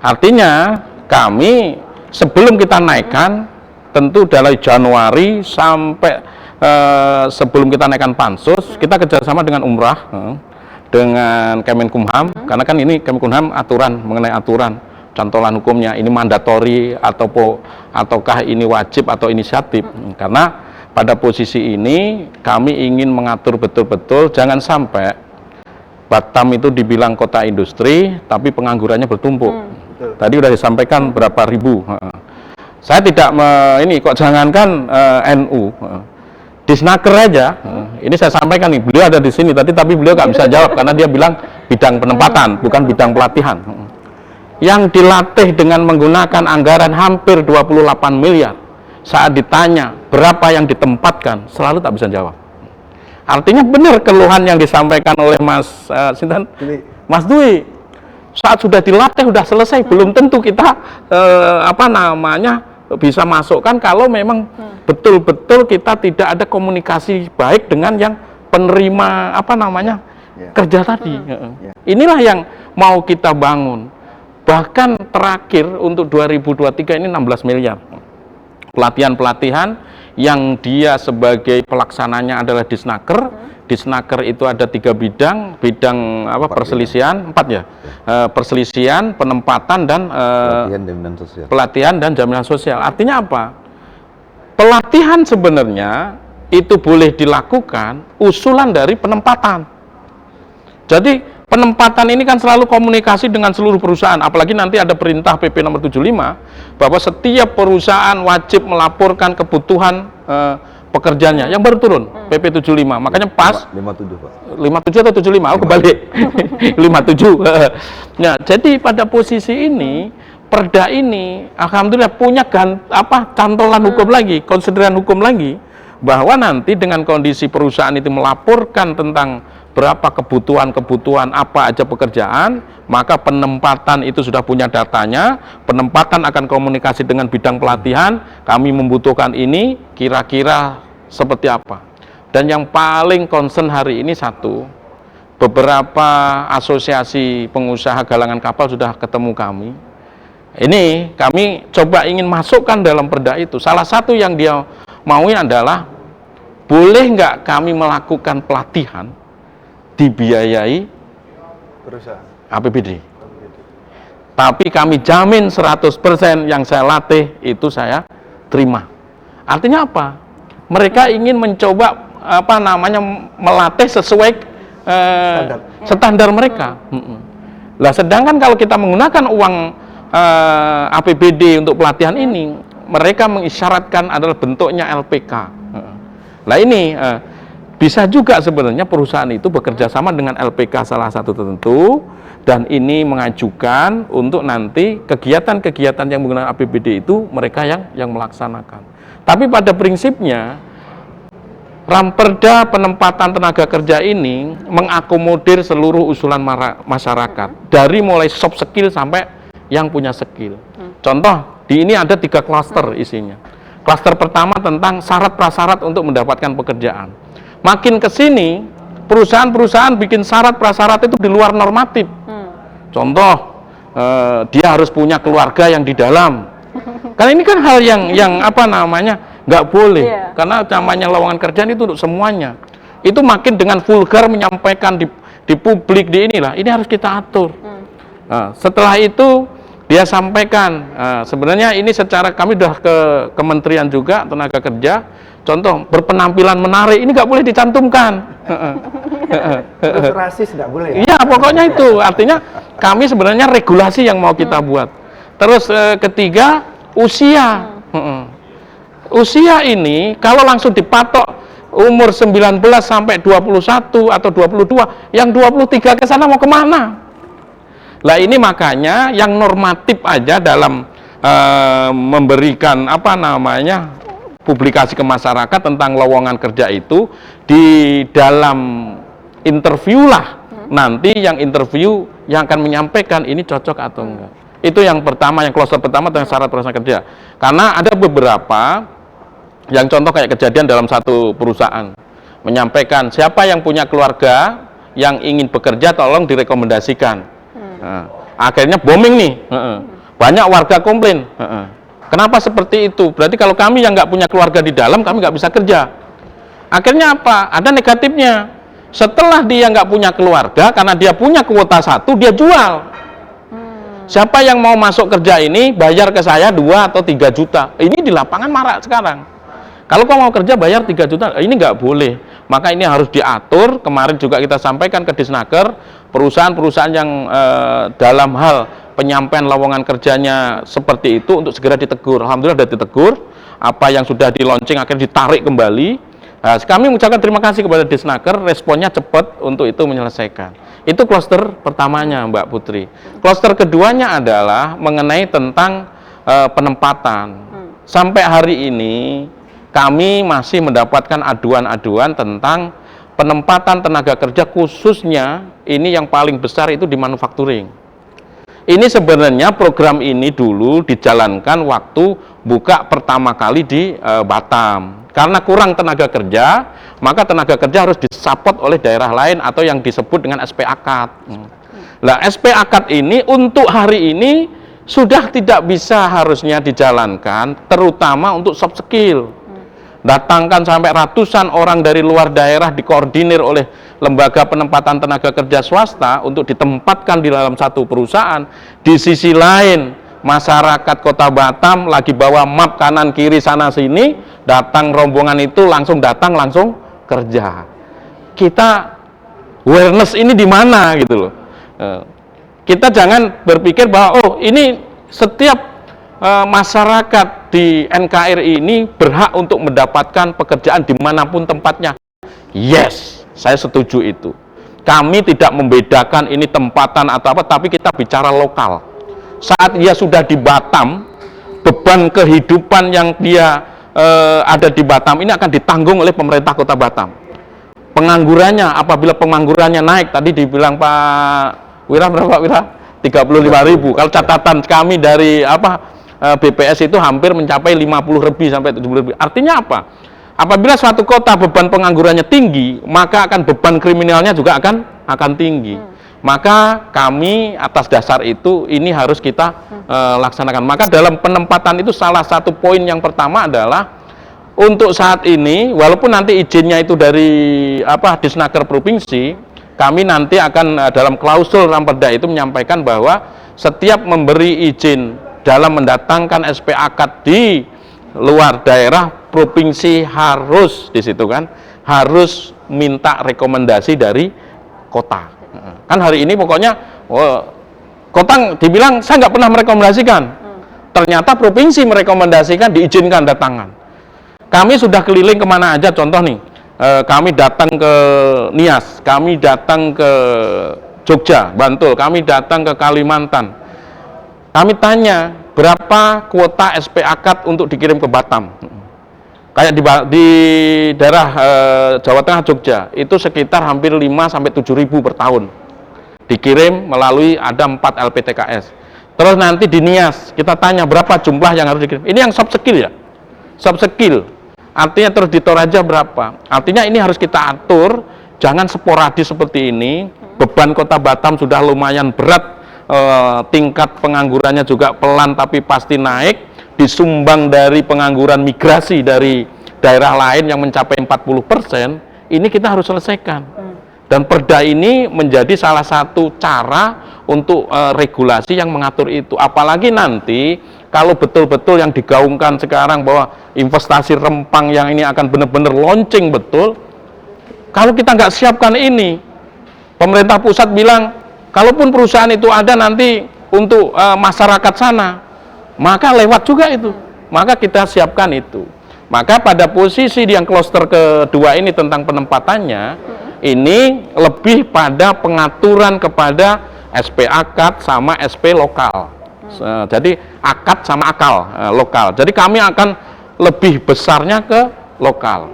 Artinya kami sebelum kita naikkan, tentu dari Januari sampai sebelum kita naikkan Pansus, kita kerjasama dengan Umrah, dengan Kemenkumham, karena kan ini Kemenkumham aturan mengenai aturan. Cantolan hukumnya ini mandatori ataukah ini wajib atau inisiatif. Karena pada posisi ini kami ingin mengatur betul-betul jangan sampai Batam itu dibilang kota industri tapi penganggurannya bertumpuk. Tadi sudah disampaikan berapa ribu. Saya tidak ini kok jangankan NU, Disnaker aja. Ini saya sampaikan nih, beliau ada di sini tapi beliau nggak bisa jawab karena dia bilang bidang penempatan bukan bidang pelatihan. Yang dilatih dengan menggunakan anggaran hampir 28 miliar. Saat ditanya berapa yang ditempatkan, selalu tak bisa jawab. Artinya benar keluhan yang disampaikan oleh Mas Dwi. Saat sudah dilatih, sudah selesai, belum tentu kita bisa masukkan kalau memang betul-betul kita tidak ada komunikasi baik dengan yang penerima kerja tadi. Inilah yang mau kita bangun. Bahkan terakhir untuk 2023 ini 16 miliar. Pelatihan-pelatihan yang dia sebagai pelaksananya adalah Disnaker. Disnaker itu ada 3 bidang, perselisihan, 4 ya. Perselisihan, penempatan dan pelatihan dan jaminan sosial. Artinya apa? Pelatihan sebenarnya itu boleh dilakukan usulan dari penempatan. Jadi penempatan ini kan selalu komunikasi dengan seluruh perusahaan, apalagi nanti ada perintah PP nomor 75 bahwa setiap perusahaan wajib melaporkan kebutuhan pekerjanya yang baru turun PP 75. Makanya pas 57 Pak. 57 atau 75? Oh kebalik. 57. Nah, jadi pada posisi ini perda ini alhamdulillah punya cantolan hukum lagi, konsideran hukum lagi bahwa nanti dengan kondisi perusahaan itu melaporkan tentang berapa kebutuhan apa aja pekerjaan, maka penempatan itu sudah punya datanya, penempatan akan komunikasi dengan bidang pelatihan, kami membutuhkan ini, kira-kira seperti apa. Dan yang paling concern hari ini satu, beberapa asosiasi pengusaha galangan kapal sudah ketemu kami. Ini kami coba ingin masukkan dalam perda itu. Salah satu yang dia mauin adalah, boleh nggak kami melakukan pelatihan dibiayai perusahaan APBD. Tapi kami jamin 100% yang saya latih itu saya terima. Artinya apa? Mereka ingin mencoba melatih sesuai standar mereka. Lah sedangkan kalau kita menggunakan uang APBD untuk pelatihan ini, mereka mengisyaratkan adalah bentuknya LPK. Lah ini bisa juga sebenarnya perusahaan itu bekerja sama dengan LPK salah satu tertentu, dan ini mengajukan untuk nanti kegiatan-kegiatan yang menggunakan APBD itu mereka yang melaksanakan. Tapi pada prinsipnya Ramperda penempatan tenaga kerja ini mengakomodir seluruh usulan masyarakat, dari mulai soft skill sampai yang punya skill. Contoh, di ini ada 3 klaster isinya. Klaster pertama tentang syarat prasyarat untuk mendapatkan pekerjaan. Makin ke sini, perusahaan-perusahaan bikin syarat prasyarat itu di luar normatif. Contoh, dia harus punya keluarga yang di dalam. Karena ini kan hal yang nggak boleh. Karena namanya lowongan kerjaan itu untuk semuanya. Itu makin dengan vulgar menyampaikan di publik, di inilah, ini harus kita atur. Setelah itu dia sampaikan, sebenarnya ini secara kami sudah ke Kementerian juga Tenaga Kerja, contoh berpenampilan menarik ini nggak boleh dicantumkan. Terus rasis nggak boleh ya? Iya, pokoknya itu artinya kami sebenarnya regulasi yang mau kita buat. Terus ketiga, usia. Usia ini kalau langsung dipatok umur 19 sampai 21 atau 22, yang 23 ke sana mau kemana? Lah ini makanya yang normatif aja dalam memberikan publikasi ke masyarakat tentang lowongan kerja itu, di dalam interview lah nanti yang interview yang akan menyampaikan ini cocok atau enggak. Itu yang pertama, yang klaster pertama tentang syarat prasyarat kerja. Karena ada beberapa yang contoh kayak kejadian dalam satu perusahaan menyampaikan siapa yang punya keluarga yang ingin bekerja tolong direkomendasikan. Akhirnya booming nih, banyak warga komplain. Kenapa seperti itu? Berarti kalau kami yang nggak punya keluarga di dalam, kami nggak bisa kerja. Akhirnya apa? Ada negatifnya. Setelah dia nggak punya keluarga, karena dia punya kuota 1, dia jual. Siapa yang mau masuk kerja ini, bayar ke saya 2 atau 3 juta. Ini di lapangan marak sekarang. Kalau kau mau kerja bayar 3 juta, ini nggak boleh. Maka ini harus diatur. Kemarin juga kita sampaikan ke Disnaker, perusahaan-perusahaan yang dalam hal penyampaian lowongan kerjanya seperti itu untuk segera ditegur. Alhamdulillah sudah ditegur. Apa yang sudah di launching akhirnya ditarik kembali. Nah, kami mengucapkan terima kasih kepada Disnaker, responnya cepat untuk itu menyelesaikan. Itu klaster pertamanya, Mbak Putri. Klaster keduanya adalah mengenai tentang penempatan. Sampai hari ini kami masih mendapatkan aduan-aduan tentang penempatan tenaga kerja, khususnya ini yang paling besar itu di manufacturing. Ini sebenarnya program ini dulu dijalankan waktu buka pertama kali di Batam. Karena kurang tenaga kerja, maka tenaga kerja harus disupport oleh daerah lain atau yang disebut dengan SP Akad. Nah, SP Akad ini untuk hari ini sudah tidak bisa harusnya dijalankan, terutama untuk soft skill. Datangkan sampai ratusan orang dari luar daerah, dikoordinir oleh lembaga penempatan tenaga kerja swasta untuk ditempatkan di dalam satu perusahaan. Di sisi lain, masyarakat Kota Batam lagi bawa map kanan kiri sana sini, datang rombongan itu langsung datang langsung kerja. Kita awareness ini di mana gitu loh. Kita jangan berpikir bahwa oh ini setiap masyarakat di NKRI ini berhak untuk mendapatkan pekerjaan dimanapun tempatnya. Yes, saya setuju itu. Kami tidak membedakan ini tempatan atau apa, tapi kita bicara lokal. Saat dia sudah di Batam, beban kehidupan yang dia ada di Batam ini akan ditanggung oleh pemerintah Kota Batam. Penganggurannya, apabila penganggurannya naik, tadi dibilang Pak Wira berapa Wira? 35.000. Kalau catatan kami dari BPS itu hampir mencapai 50 lebih sampai 70 lebih. Artinya apa? Apabila suatu kota beban penganggurannya tinggi, maka akan beban kriminalnya juga akan tinggi. Maka kami atas dasar itu ini harus kita laksanakan. Maka dalam penempatan itu salah satu poin yang pertama adalah untuk saat ini, walaupun nanti izinnya itu dari Disnaker Provinsi, kami nanti akan dalam klausul Ramperda itu menyampaikan bahwa setiap memberi izin dalam mendatangkan SP akad di luar daerah provinsi harus di situ kan harus minta rekomendasi dari kota. Kan hari ini pokoknya kota dibilang saya nggak pernah merekomendasikan, ternyata provinsi merekomendasikan, diizinkan datangan. Kami sudah keliling kemana aja, contoh nih, kami datang ke Nias, kami datang ke Jogja, Bantul, kami datang ke Kalimantan. Kami tanya berapa kuota SP akad untuk dikirim ke Batam. Kayak di daerah Jawa Tengah, Jogja, itu sekitar hampir 5-7 ribu per tahun. Dikirim melalui ada 4 LPTKS. Terus nanti di Nias, kita tanya berapa jumlah yang harus dikirim. Ini yang soft skill ya? Soft skill. Artinya terus di Toraja berapa? Artinya ini harus kita atur, jangan sporadis seperti ini. Beban Kota Batam sudah lumayan berat, tingkat penganggurannya juga pelan tapi pasti naik, disumbang dari pengangguran migrasi dari daerah lain yang mencapai 40%, ini kita harus selesaikan. Dan perda ini menjadi salah satu cara untuk regulasi yang mengatur itu. Apalagi nanti kalau betul-betul yang digaungkan sekarang bahwa investasi rempang yang ini akan benar-benar launching betul, kalau kita nggak siapkan ini, pemerintah pusat bilang, kalaupun perusahaan itu ada nanti untuk masyarakat sana, maka lewat juga itu. Maka kita siapkan itu. Maka pada posisi yang klaster kedua ini tentang penempatannya, ini lebih pada pengaturan kepada SP akad sama SP lokal. Jadi akad sama akal lokal. Jadi kami akan lebih besarnya ke lokal.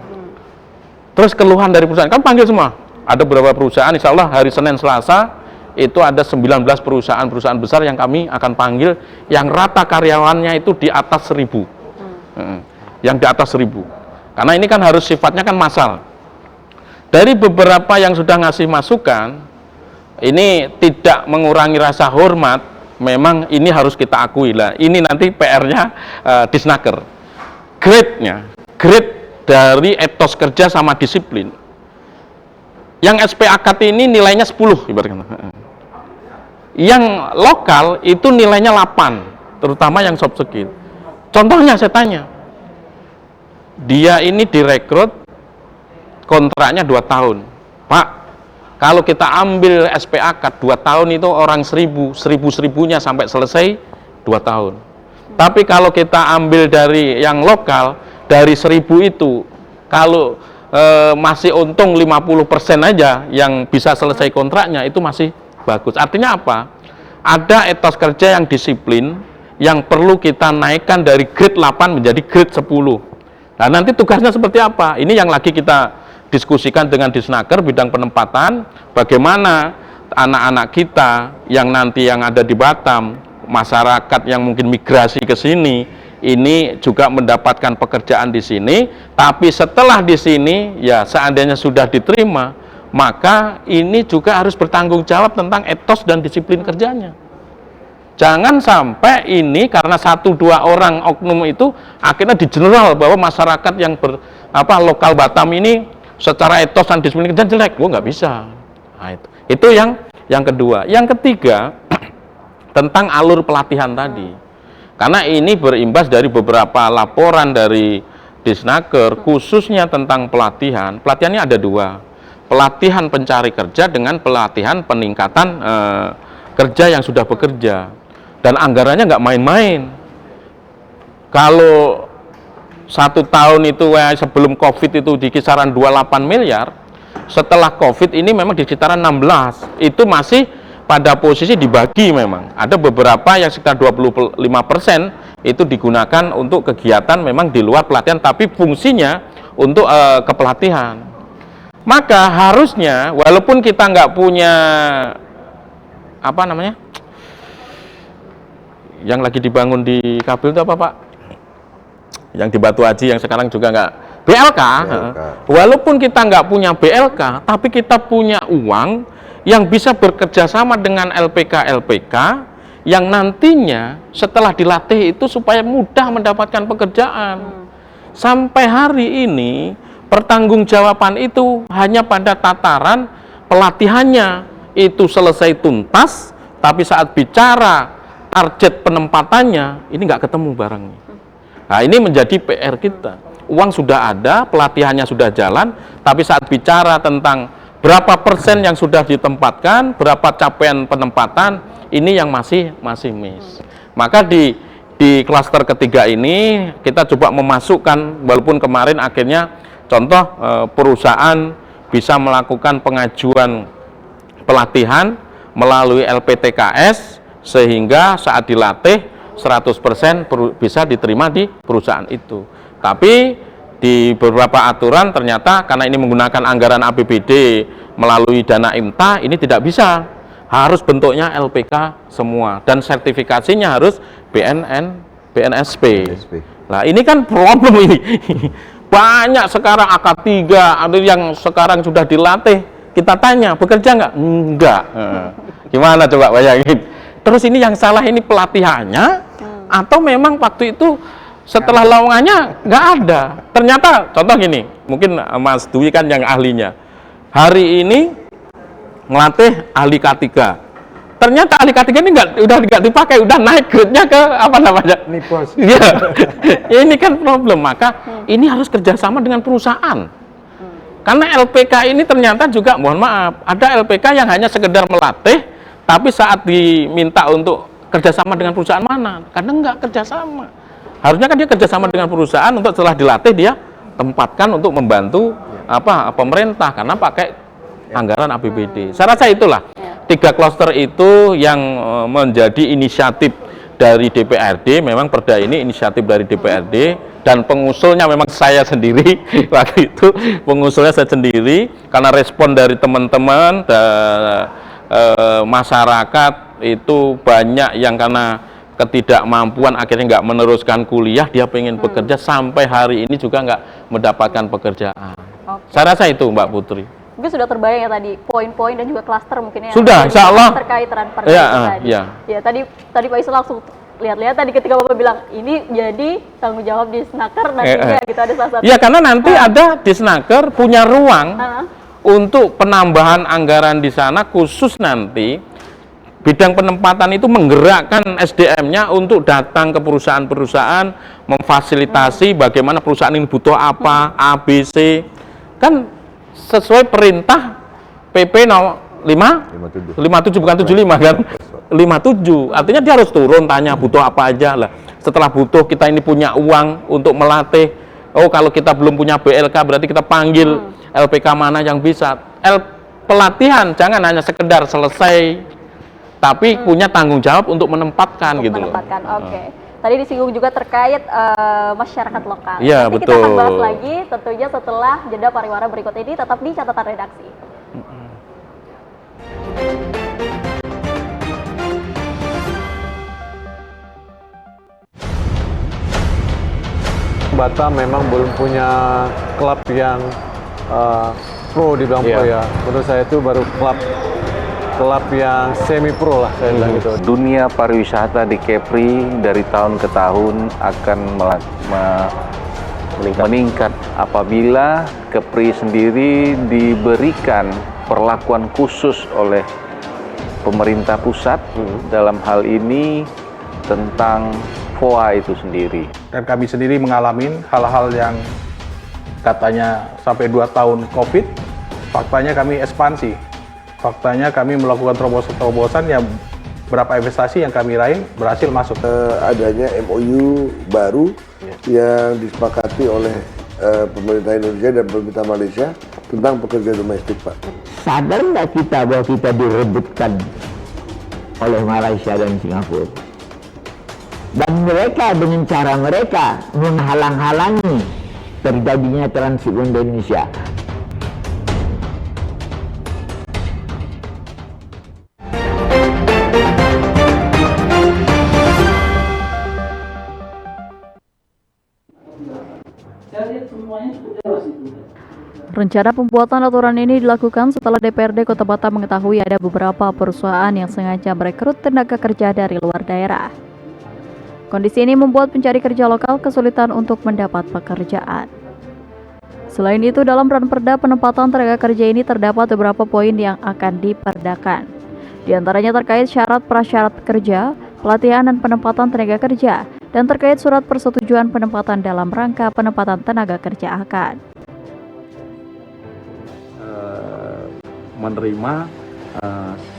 Terus keluhan dari perusahaan, kan panggil semua. Ada beberapa perusahaan, insya Allah hari Senin Selasa itu ada 19 perusahaan besar yang kami akan panggil, yang rata karyawannya itu di atas 1.000. Yang di atas 1.000. Karena ini kan harus sifatnya kan massal. Dari beberapa yang sudah ngasih masukan, ini tidak mengurangi rasa hormat, memang ini harus kita akui lah. Ini nanti PR-nya Disnaker. Grade dari etos kerja sama disiplin. Yang SP akad ini nilainya 10 ibaratnya. Yang lokal itu nilainya 8, terutama yang soft skill. Contohnya saya tanya, dia ini direkrut kontraknya 2 tahun. Pak, kalau kita ambil SP akad 2 tahun itu orang 1000-1000-nya sampai selesai 2 tahun. Tapi kalau kita ambil dari yang lokal, dari 1000 itu, kalau masih untung 50% aja yang bisa selesai kontraknya, itu masih bagus. Artinya apa? Ada etos kerja yang disiplin, yang perlu kita naikkan dari grade 8 menjadi grade 10. Nah, nanti tugasnya seperti apa? Ini yang lagi kita diskusikan dengan Disnaker bidang penempatan, bagaimana anak-anak kita yang nanti yang ada di Batam, masyarakat yang mungkin migrasi ke sini, ini juga mendapatkan pekerjaan di sini, tapi setelah di sini, ya seandainya sudah diterima, maka ini juga harus bertanggung jawab tentang etos dan disiplin kerjanya. Jangan sampai ini karena 1-2 orang oknum itu akhirnya di general bahwa masyarakat yang lokal Batam ini secara etos dan disiplin kerja jelek. Nggak bisa. Nah, itu yang kedua. Yang ketiga tentang alur pelatihan tadi. Karena ini berimbas dari beberapa laporan dari Disnaker khususnya tentang pelatihan. Pelatihannya ada 2. Pelatihan pencari kerja dengan pelatihan peningkatan kerja yang sudah bekerja. Dan anggarannya nggak main-main. Kalau 1 tahun itu sebelum COVID itu di kisaran 28 miliar, setelah COVID ini memang di kisaran 16. Itu masih pada posisi dibagi memang. Ada beberapa yang sekitar 25% itu digunakan untuk kegiatan memang di luar pelatihan, tapi fungsinya untuk kepelatihan. Maka harusnya walaupun kita nggak punya apa namanya yang lagi dibangun di Kabil itu apa Pak? Yang di Batu Haji yang sekarang juga nggak BLK. Walaupun kita nggak punya BLK, tapi kita punya uang yang bisa bekerja sama dengan LPK yang nantinya setelah dilatih itu supaya mudah mendapatkan pekerjaan. Sampai hari ini pertanggungjawaban itu hanya pada tataran pelatihannya itu selesai tuntas, tapi saat bicara target penempatannya ini nggak ketemu barangnya. Nah, ini menjadi PR kita. Uang sudah ada, pelatihannya sudah jalan, tapi saat bicara tentang berapa persen yang sudah ditempatkan, berapa capaian penempatan, ini yang masih miss. Maka di klaster ketiga ini kita coba memasukkan, walaupun kemarin akhirnya contoh perusahaan bisa melakukan pengajuan pelatihan melalui LPTKS sehingga saat dilatih 100% bisa diterima di perusahaan itu. Tapi di beberapa aturan ternyata karena ini menggunakan anggaran APBD melalui dana IMTA, ini tidak bisa. Harus bentuknya LPK semua dan sertifikasinya harus BNSP. Nah, ini kan problem ini. Banyak sekarang AK3 ada yang sekarang sudah dilatih, kita tanya bekerja nggak? Enggak. Gimana coba bayangin? Terus ini yang salah ini pelatihannya atau memang waktu itu setelah lowongannya nggak ada? Ternyata contoh gini, mungkin Mas Dwi kan yang ahlinya. Hari ini ngelatih ahli K3. Ternyata ahli K3 ini udah nggak dipakai, udah naik grade-nya ke apa namanya? Nipos. Iya. Ini kan problem, maka ini harus kerjasama dengan perusahaan. Karena LPK ini ternyata juga, mohon maaf, ada LPK yang hanya sekedar melatih, tapi saat diminta untuk kerjasama dengan perusahaan mana? Kadang nggak kerjasama. Harusnya kan dia kerjasama dengan perusahaan untuk setelah dilatih dia tempatkan untuk membantu pemerintah karena pakai anggaran APBD. Saya rasa itulah 3 klaster itu yang menjadi inisiatif dari DPRD. Memang perda ini inisiatif dari DPRD dan pengusulnya memang saya sendiri. Waktu itu pengusulnya saya sendiri karena respon dari teman-teman masyarakat itu banyak yang karena ketidakmampuan akhirnya nggak meneruskan kuliah, dia pengen bekerja, sampai hari ini juga nggak mendapatkan pekerjaan. Saya rasa itu Mbak Putri. Mungkin sudah terbayang ya tadi poin-poin dan juga klaster mungkin ya. Sudah, insya Allah. Terkait transfer tadi. Ya. Ya tadi Pak Isu langsung lihat-lihat tadi ketika Bapak bilang ini jadi tanggung jawab di Snaker nantinya gitu, ada salah satu. Iya, karena nanti ada di Snaker punya ruang untuk penambahan anggaran di sana khusus nanti bidang penempatan itu menggerakkan SDM-nya untuk datang ke perusahaan-perusahaan memfasilitasi bagaimana perusahaan ini butuh apa, ABC. Kan sesuai perintah PP no 57 bukan 75 kan? 57. Artinya dia harus turun tanya butuh apa aja lah. Setelah butuh kita ini punya uang untuk melatih. Oh, kalau kita belum punya BLK berarti kita panggil LPK mana yang bisa. Pelatihan jangan hanya sekedar selesai tapi punya tanggung jawab untuk menempatkan gitu loh. Oke. Tadi disinggung juga terkait masyarakat lokal. Iya, Nanti betul. kita akan bahas lagi tentunya setelah jeda pariwara berikut ini, tetap di catatan redaksi. Batam memang belum punya klub yang pro di bilang pro ya. Menurut saya itu baru klub yang semi pro lah saya bilang gitu. Dunia pariwisata di Kepri dari tahun ke tahun akan meningkat apabila Kepri sendiri diberikan perlakuan khusus oleh pemerintah pusat dalam hal ini tentang FOA itu sendiri. Dan kami sendiri mengalami hal-hal yang katanya sampai 2 tahun COVID, faktanya kami ekspansi. Faktanya kami melakukan terobosan-terobosan yang berapa investasi yang kami raih berhasil masuk. Adanya MOU baru yang disepakati oleh pemerintah Indonesia dan pemerintah Malaysia tentang pekerja domestik, Pak. Sadar nggak kita bahwa kita direbutkan oleh Malaysia dan Singapura? Dan mereka dengan cara mereka menghalang-halangi terjadinya transit di Indonesia. Rencana pembuatan aturan ini dilakukan setelah DPRD Kota Batam mengetahui ada beberapa perusahaan yang sengaja merekrut tenaga kerja dari luar daerah. Kondisi ini membuat pencari kerja lokal kesulitan untuk mendapat pekerjaan. Selain itu, dalam Ranperda penempatan tenaga kerja ini terdapat beberapa poin yang akan diperdakan. Di antaranya terkait syarat prasyarat kerja, pelatihan dan penempatan tenaga kerja, dan terkait surat persetujuan penempatan dalam rangka penempatan tenaga kerja akan menerima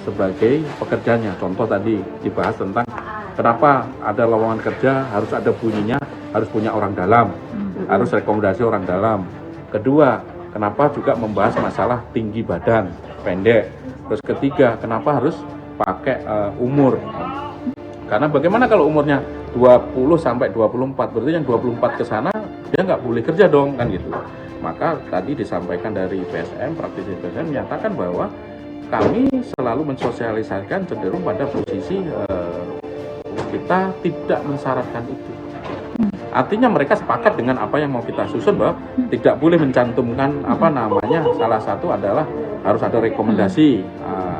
sebagai pekerjanya. Contoh tadi dibahas tentang kenapa ada lowongan kerja harus ada bunyinya, harus punya orang dalam, harus rekomendasi orang dalam. Kedua, kenapa juga membahas masalah tinggi badan, pendek. Terus ketiga, kenapa harus pakai umur. Karena bagaimana kalau umurnya 20 sampai 24, berarti yang 24 ke sana dia nggak boleh kerja dong, kan gitu. Maka tadi disampaikan dari PSM, praktisi PSM menyatakan bahwa kami selalu mensosialisasikan cenderung pada posisi kita tidak mensyaratkan itu. Artinya mereka sepakat dengan apa yang mau kita susun, bahwa tidak boleh mencantumkan apa namanya, salah satu adalah harus ada rekomendasi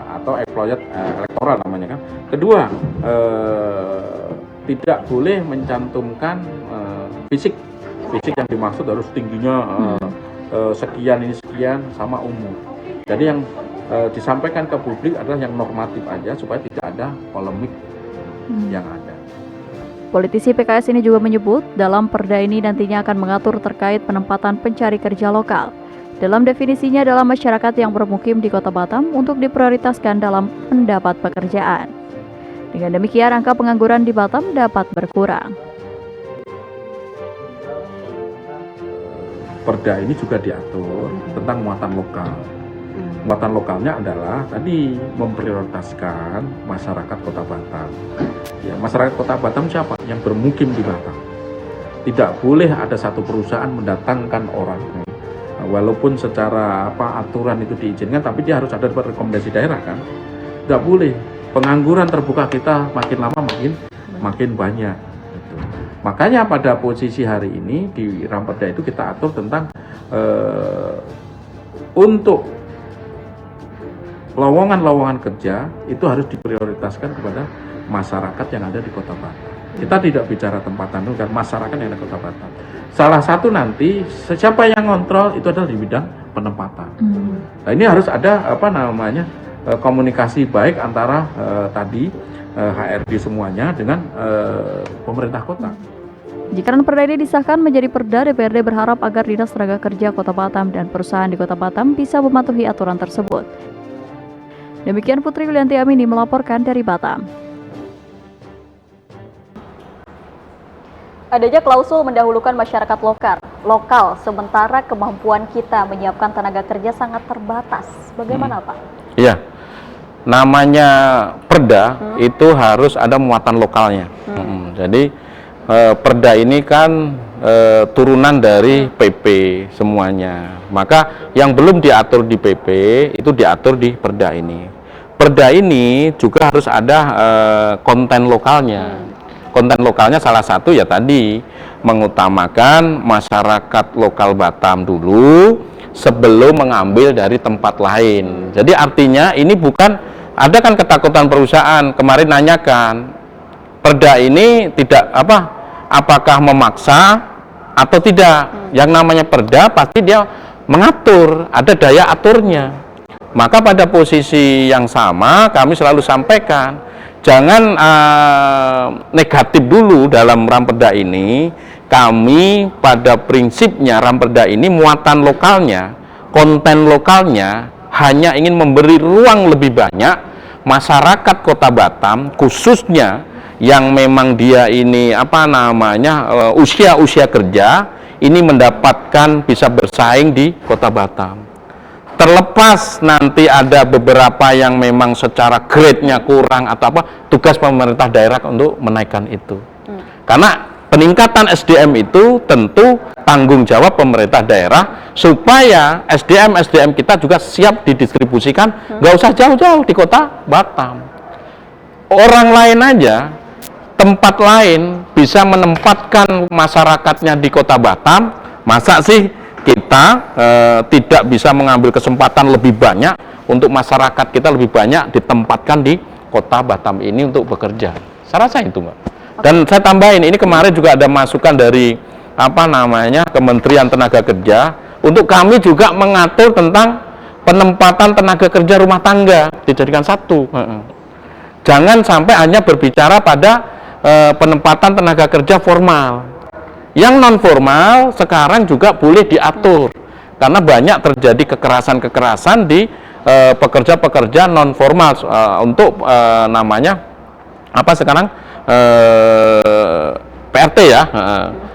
atau employer elektoral namanya kan. Kedua, tidak boleh mencantumkan fisik yang dimaksud harus tingginya sekian ini sekian sama umur. Jadi yang disampaikan ke publik adalah yang normatif aja supaya tidak ada polemik yang ada. Politisi PKS ini juga menyebut dalam perda ini nantinya akan mengatur terkait penempatan pencari kerja lokal. Dalam definisinya adalah masyarakat yang bermukim di Kota Batam untuk diprioritaskan dalam mendapat pekerjaan. Dengan demikian angka pengangguran di Batam dapat berkurang. Perda ini juga diatur tentang muatan lokal. Muatan lokalnya adalah tadi memprioritaskan masyarakat Kota Batam. Ya, masyarakat Kota Batam siapa? Yang bermukim di Batam. Tidak boleh ada satu perusahaan mendatangkan orang. Nah, walaupun secara aturan itu diizinkan, tapi dia harus ada rekomendasi daerah kan. Tidak boleh. Pengangguran terbuka kita makin lama makin banyak. Gitu. Makanya pada posisi hari ini di Ranperda itu kita atur tentang untuk lowongan-lowongan kerja itu harus diprioritaskan kepada masyarakat yang ada di Kota Batam. Kita tidak bicara tempatan dulu, kan masyarakat yang ada di Kota Batam. Salah satu nanti siapa yang ngontrol itu adalah di bidang penempatan. Nah, ini harus ada komunikasi baik antara tadi HRD semuanya dengan pemerintah kota. Jika Ranperda ini disahkan menjadi perda, DPRD berharap agar Dinas Tenaga Kerja Kota Batam dan perusahaan di Kota Batam bisa mematuhi aturan tersebut. Demikian Putri Yulianti Amini melaporkan dari Batam. Adanya klausul mendahulukan masyarakat lokal, sementara kemampuan kita menyiapkan tenaga kerja sangat terbatas. Bagaimana Pak? Iya, namanya perda itu harus ada muatan lokalnya. Jadi perda ini kan turunan dari PP semuanya. Maka yang belum diatur di PP itu diatur di perda ini. Perda ini juga harus ada konten lokalnya. Konten lokalnya salah satu ya tadi mengutamakan masyarakat lokal Batam dulu sebelum mengambil dari tempat lain. Jadi artinya ini bukan, ada kan ketakutan perusahaan kemarin nanyakan perda ini tidak apakah memaksa atau tidak. Yang namanya perda pasti dia mengatur, ada daya aturnya. Maka pada posisi yang sama kami selalu sampaikan, jangan negatif dulu dalam Ranperda ini. Kami pada prinsipnya Ranperda ini muatan lokalnya, konten lokalnya hanya ingin memberi ruang lebih banyak masyarakat Kota Batam, khususnya yang memang dia ini usia kerja ini mendapatkan bisa bersaing di Kota Batam. Terlepas nanti ada beberapa yang memang secara grade-nya kurang atau tugas pemerintah daerah untuk menaikkan itu. Karena peningkatan SDM itu tentu tanggung jawab pemerintah daerah supaya SDM kita juga siap didistribusikan, nggak usah jauh-jauh di kota Batam. Orang lain aja, tempat lain bisa menempatkan masyarakatnya di kota Batam, masa sih kita tidak bisa mengambil kesempatan lebih banyak untuk masyarakat kita lebih banyak ditempatkan di kota Batam ini untuk bekerja. Saya rasa itu, Mbak. Dan saya tambahin, ini kemarin juga ada masukan dari Kementerian Tenaga Kerja untuk kami juga mengatur tentang penempatan tenaga kerja rumah tangga dijadikan satu. Jangan sampai hanya berbicara pada penempatan tenaga kerja formal. Yang non formal sekarang juga boleh diatur karena banyak terjadi kekerasan-kekerasan di pekerja-pekerja non formal untuk PRT ya.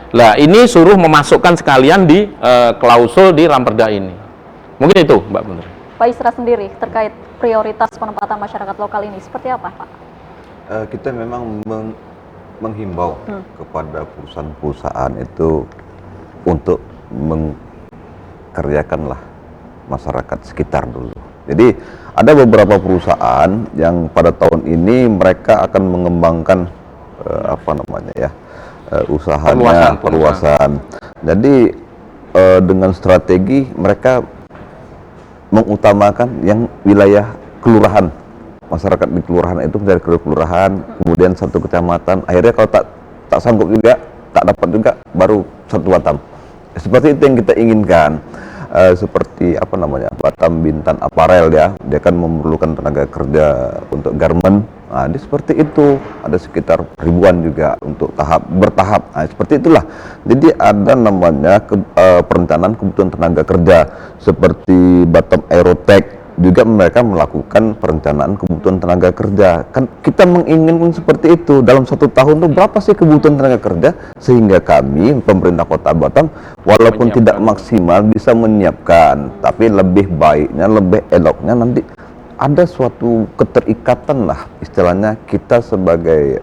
Lah ini suruh memasukkan sekalian di klausul di Ramperda ini. Mungkin itu, Mbak Menteri. Pak Isra sendiri terkait prioritas penempatan masyarakat lokal ini seperti apa, Pak? Kita memang menghimbau kepada perusahaan-perusahaan itu untuk mengkerjakanlah masyarakat sekitar dulu. Jadi ada beberapa perusahaan yang pada tahun ini mereka akan mengembangkan usahanya perluasan. Jadi dengan strategi mereka mengutamakan yang wilayah kelurahan, masyarakat di kelurahan itu menjadi kelurahan, kemudian satu kecamatan. Akhirnya kalau tak sanggup juga, tak dapat juga, baru satu Batam. Seperti itu yang kita inginkan. Seperti Batam Bintan Apparel ya, dia kan memerlukan tenaga kerja untuk garment. Nah, seperti itu ada sekitar ribuan juga untuk bertahap. Nah, seperti itulah. Jadi ada perencanaan kebutuhan tenaga kerja seperti Batam Aerotech juga mereka melakukan perencanaan kebutuhan tenaga kerja. Kan kita menginginkan seperti itu. Dalam satu tahun itu berapa sih kebutuhan tenaga kerja sehingga kami pemerintah Kota Batam walaupun tidak maksimal bisa menyiapkan, tapi lebih baiknya, lebih eloknya nanti ada suatu keterikatan lah istilahnya kita sebagai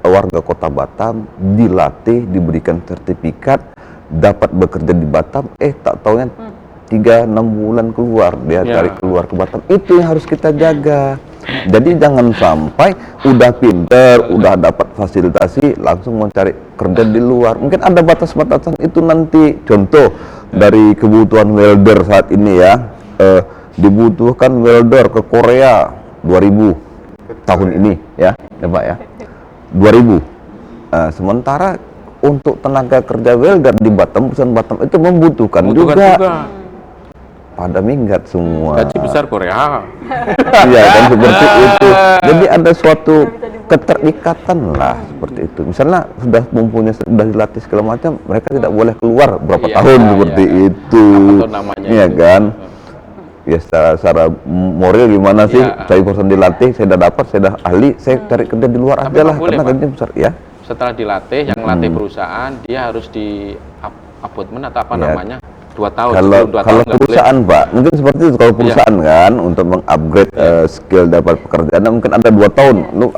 warga Kota Batam dilatih, diberikan sertifikat, dapat bekerja di Batam, tak taunya 3-6 bulan keluar dia cari keluar ke Batam. Itu yang harus kita jaga. Jadi jangan sampai udah pinter, udah dapat fasilitasi langsung mau cari kerja di luar. Mungkin ada batas-batasan itu nanti. Contoh dari kebutuhan welder saat ini ya, dibutuhkan welder ke Korea 2000 tahun ini ya Pak ya, 2000. Sementara untuk tenaga kerja welder di Batam, perusahaan Batam itu membutuhkan juga. Pada minggat semua. Gaji besar Korea. Iya kan seperti itu. Jadi ada suatu keterikatan lah seperti itu. Misalnya sudah dilatih segala macam, mereka tidak boleh keluar berapa tahun seperti itu. Iya kan? Ya secara moral gimana sih? Saya perusahaan dilatih, saya sudah dapat, saya sudah ahli, saya cari kerja di luar aja lah karena gajinya besar ya. Setelah dilatih, yang melatih perusahaan dia harus di appointment atau namanya 2 tahun. Kalau perusahaan Pak, mungkin seperti itu. Kalau perusahaan kan untuk mengupgrade skill dapat pekerjaan mungkin ada 2 tahun. Lu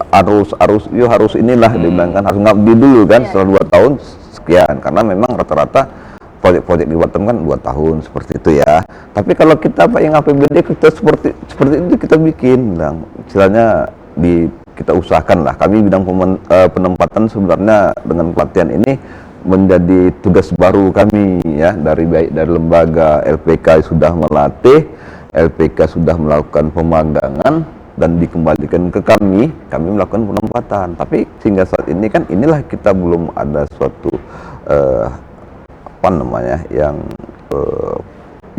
harus inilah dibilangkan harus ngabdi dulu kan setelah 2 tahun sekian. Karena memang rata-rata proyek-proyek di Batam kan 2 tahun seperti itu ya. Tapi kalau kita Pak yang APBD kita seperti itu kita bikin, istilahnya kita usahakan lah. Kami bidang penempatan sebenarnya dengan pelatihan ini menjadi tugas baru kami ya, dari lembaga LPK sudah melatih, LPK sudah melakukan pemagangan dan dikembalikan ke kami melakukan penempatan. Tapi sehingga saat ini kan inilah kita belum ada suatu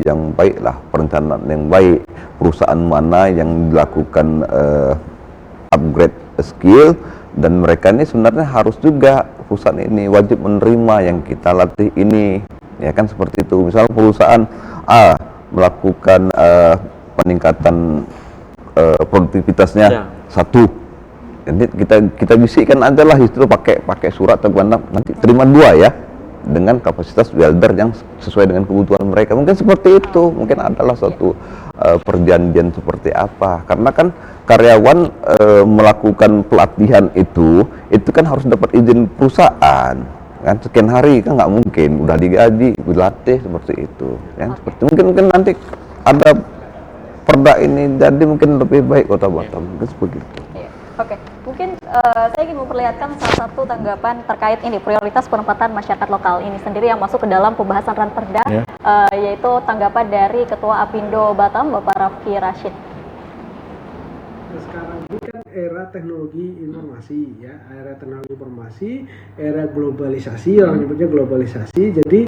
yang baik lah, perencanaan yang baik, perusahaan mana yang dilakukan upgrade skill, dan mereka ini sebenarnya harus juga perusahaan ini wajib menerima yang kita latih ini ya kan seperti itu. Misal perusahaan A melakukan peningkatan produktivitasnya 1, jadi kita bisikkan aja lah itu pakai surat atau nanti terima 2 ya dengan kapasitas welder yang sesuai dengan kebutuhan mereka. Mungkin seperti itu, mungkin adalah suatu perjanjian seperti apa. Karena kan karyawan melakukan pelatihan itu kan harus dapat izin perusahaan. Kan sekian hari kan nggak mungkin udah digaji, dilatih seperti itu. Yang seperti mungkin nanti ada perda ini jadi mungkin lebih baik Kota Batam, mungkin seperti itu. Oke, mungkin saya ingin memperlihatkan salah satu tanggapan terkait ini prioritas penempatan masyarakat lokal ini sendiri yang masuk ke dalam pembahasan Ranperda, yaitu tanggapan dari Ketua Apindo Batam, Bapak Raffi Rashid. Sekarang ini kan era teknologi informasi, ya, era teknologi informasi, era globalisasi, orang nyebutnya globalisasi. Jadi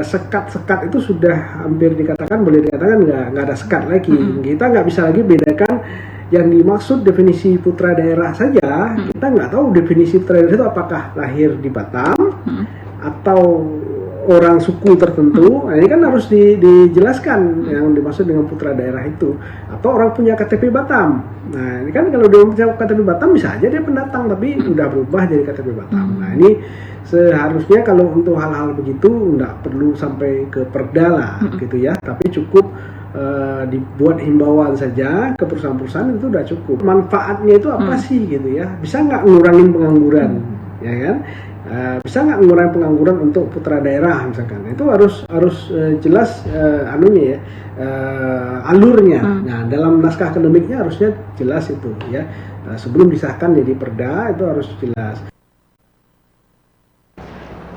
sekat-sekat itu sudah hampir dikatakan, boleh dikatakan nggak ada sekat lagi. Kita nggak bisa lagi bedakan yang dimaksud definisi putra daerah saja. Kita nggak tahu definisi putra daerah itu apakah lahir di Batam atau orang suku tertentu. Nah, ini kan harus dijelaskan yang dimaksud dengan putra daerah itu, atau orang punya KTP Batam. Nah, ini kan kalau dia punya KTP Batam bisa aja dia pendatang tapi udah berubah jadi KTP Batam. Nah, ini seharusnya kalau untuk hal-hal begitu nggak perlu sampai ke perda lah gitu ya, tapi cukup dibuat himbauan saja ke perusahaan-perusahaan itu udah cukup. Manfaatnya itu apa sih gitu ya? Bisa nggak ngurangin pengangguran, ya kan? Bisa nggak mengurangi pengangguran untuk putra daerah misalkan? Itu harus jelas anunya ya, alurnya. Nah, dalam naskah akademiknya harusnya jelas itu ya. Sebelum disahkan jadi perda itu harus jelas.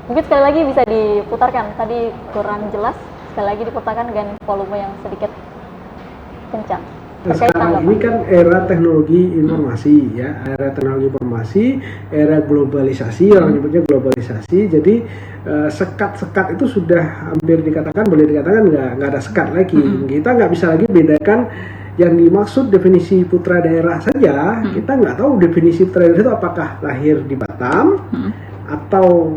Mungkin sekali lagi bisa diputarkan, tadi kurang jelas, sekali lagi diputarkan dengan volume yang sedikit kencang. Sekarang ini kan era teknologi informasi, ya, era teknologi informasi, era globalisasi, orang nyebutnya globalisasi. Jadi sekat-sekat itu sudah hampir dikatakan, boleh dikatakan nggak ada sekat lagi. Kita nggak bisa lagi bedakan yang dimaksud definisi putra daerah saja. Kita nggak tahu definisi putra daerah itu apakah lahir di Batam atau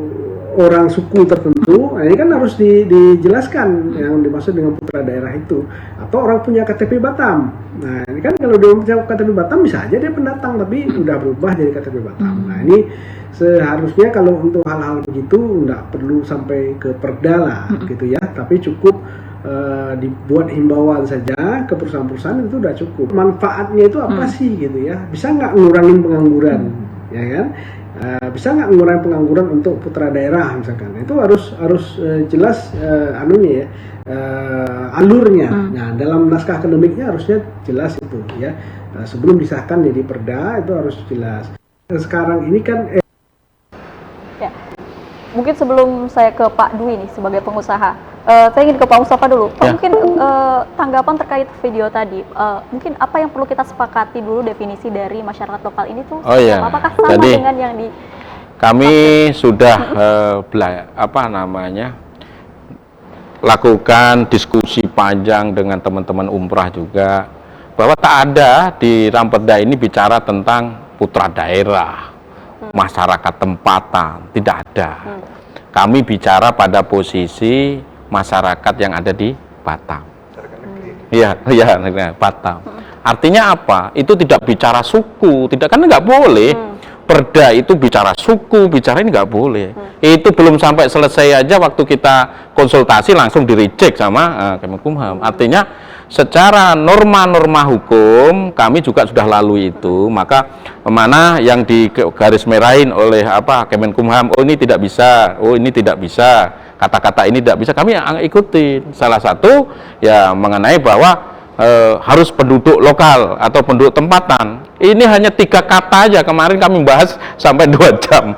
orang suku tertentu. Nah, ini kan harus dijelaskan yang dimaksud dengan putra daerah itu, atau orang punya KTP Batam. Nah, ini kan kalau dia punya KTP Batam bisa aja dia pendatang tapi udah berubah jadi KTP Batam. Nah, ini seharusnya kalau untuk hal-hal begitu nggak perlu sampai ke perda lah gitu ya, tapi cukup dibuat himbauan saja ke perusahaan-perusahaan itu udah cukup. Manfaatnya itu apa sih gitu ya? Bisa nggak ngurangin pengangguran, ya kan? Bisa nggak mengurangi pengangguran untuk putra daerah misalkan? Itu harus jelas anunya ya, alurnya. Nah, dalam naskah akademiknya harusnya jelas itu ya. Sebelum disahkan jadi perda itu harus jelas. Sekarang ini kan ya, mungkin sebelum saya ke Pak Dwi nih sebagai pengusaha, saya ingin ke Pak Mustafa dulu. Pak, mungkin tanggapan terkait video tadi, mungkin apa yang perlu kita sepakati dulu definisi dari masyarakat lokal ini tuh? Apakah sama jadi, dengan yang di kami sudah lakukan diskusi panjang dengan teman-teman umrah juga, bahwa tak ada di Ranperda ini bicara tentang putra daerah, masyarakat tempatan, tidak ada. Kami bicara pada posisi masyarakat yang ada di Batam. Iya, Batam. Artinya apa? Itu tidak bicara suku, tidak, kan nggak boleh. Perda itu bicara suku, bicara ini nggak boleh. Itu belum sampai selesai aja waktu kita konsultasi langsung di-reject sama Kemenkumham. Artinya secara norma-norma hukum kami juga sudah lalui itu, maka mana yang digaris merahin oleh Kemenkumham, oh ini tidak bisa, oh ini tidak bisa, kata-kata ini tidak bisa, kami ikutin. Salah satu ya mengenai bahwa harus penduduk lokal atau penduduk tempatan. Ini hanya 3 kata aja, kemarin kami bahas sampai 2 jam.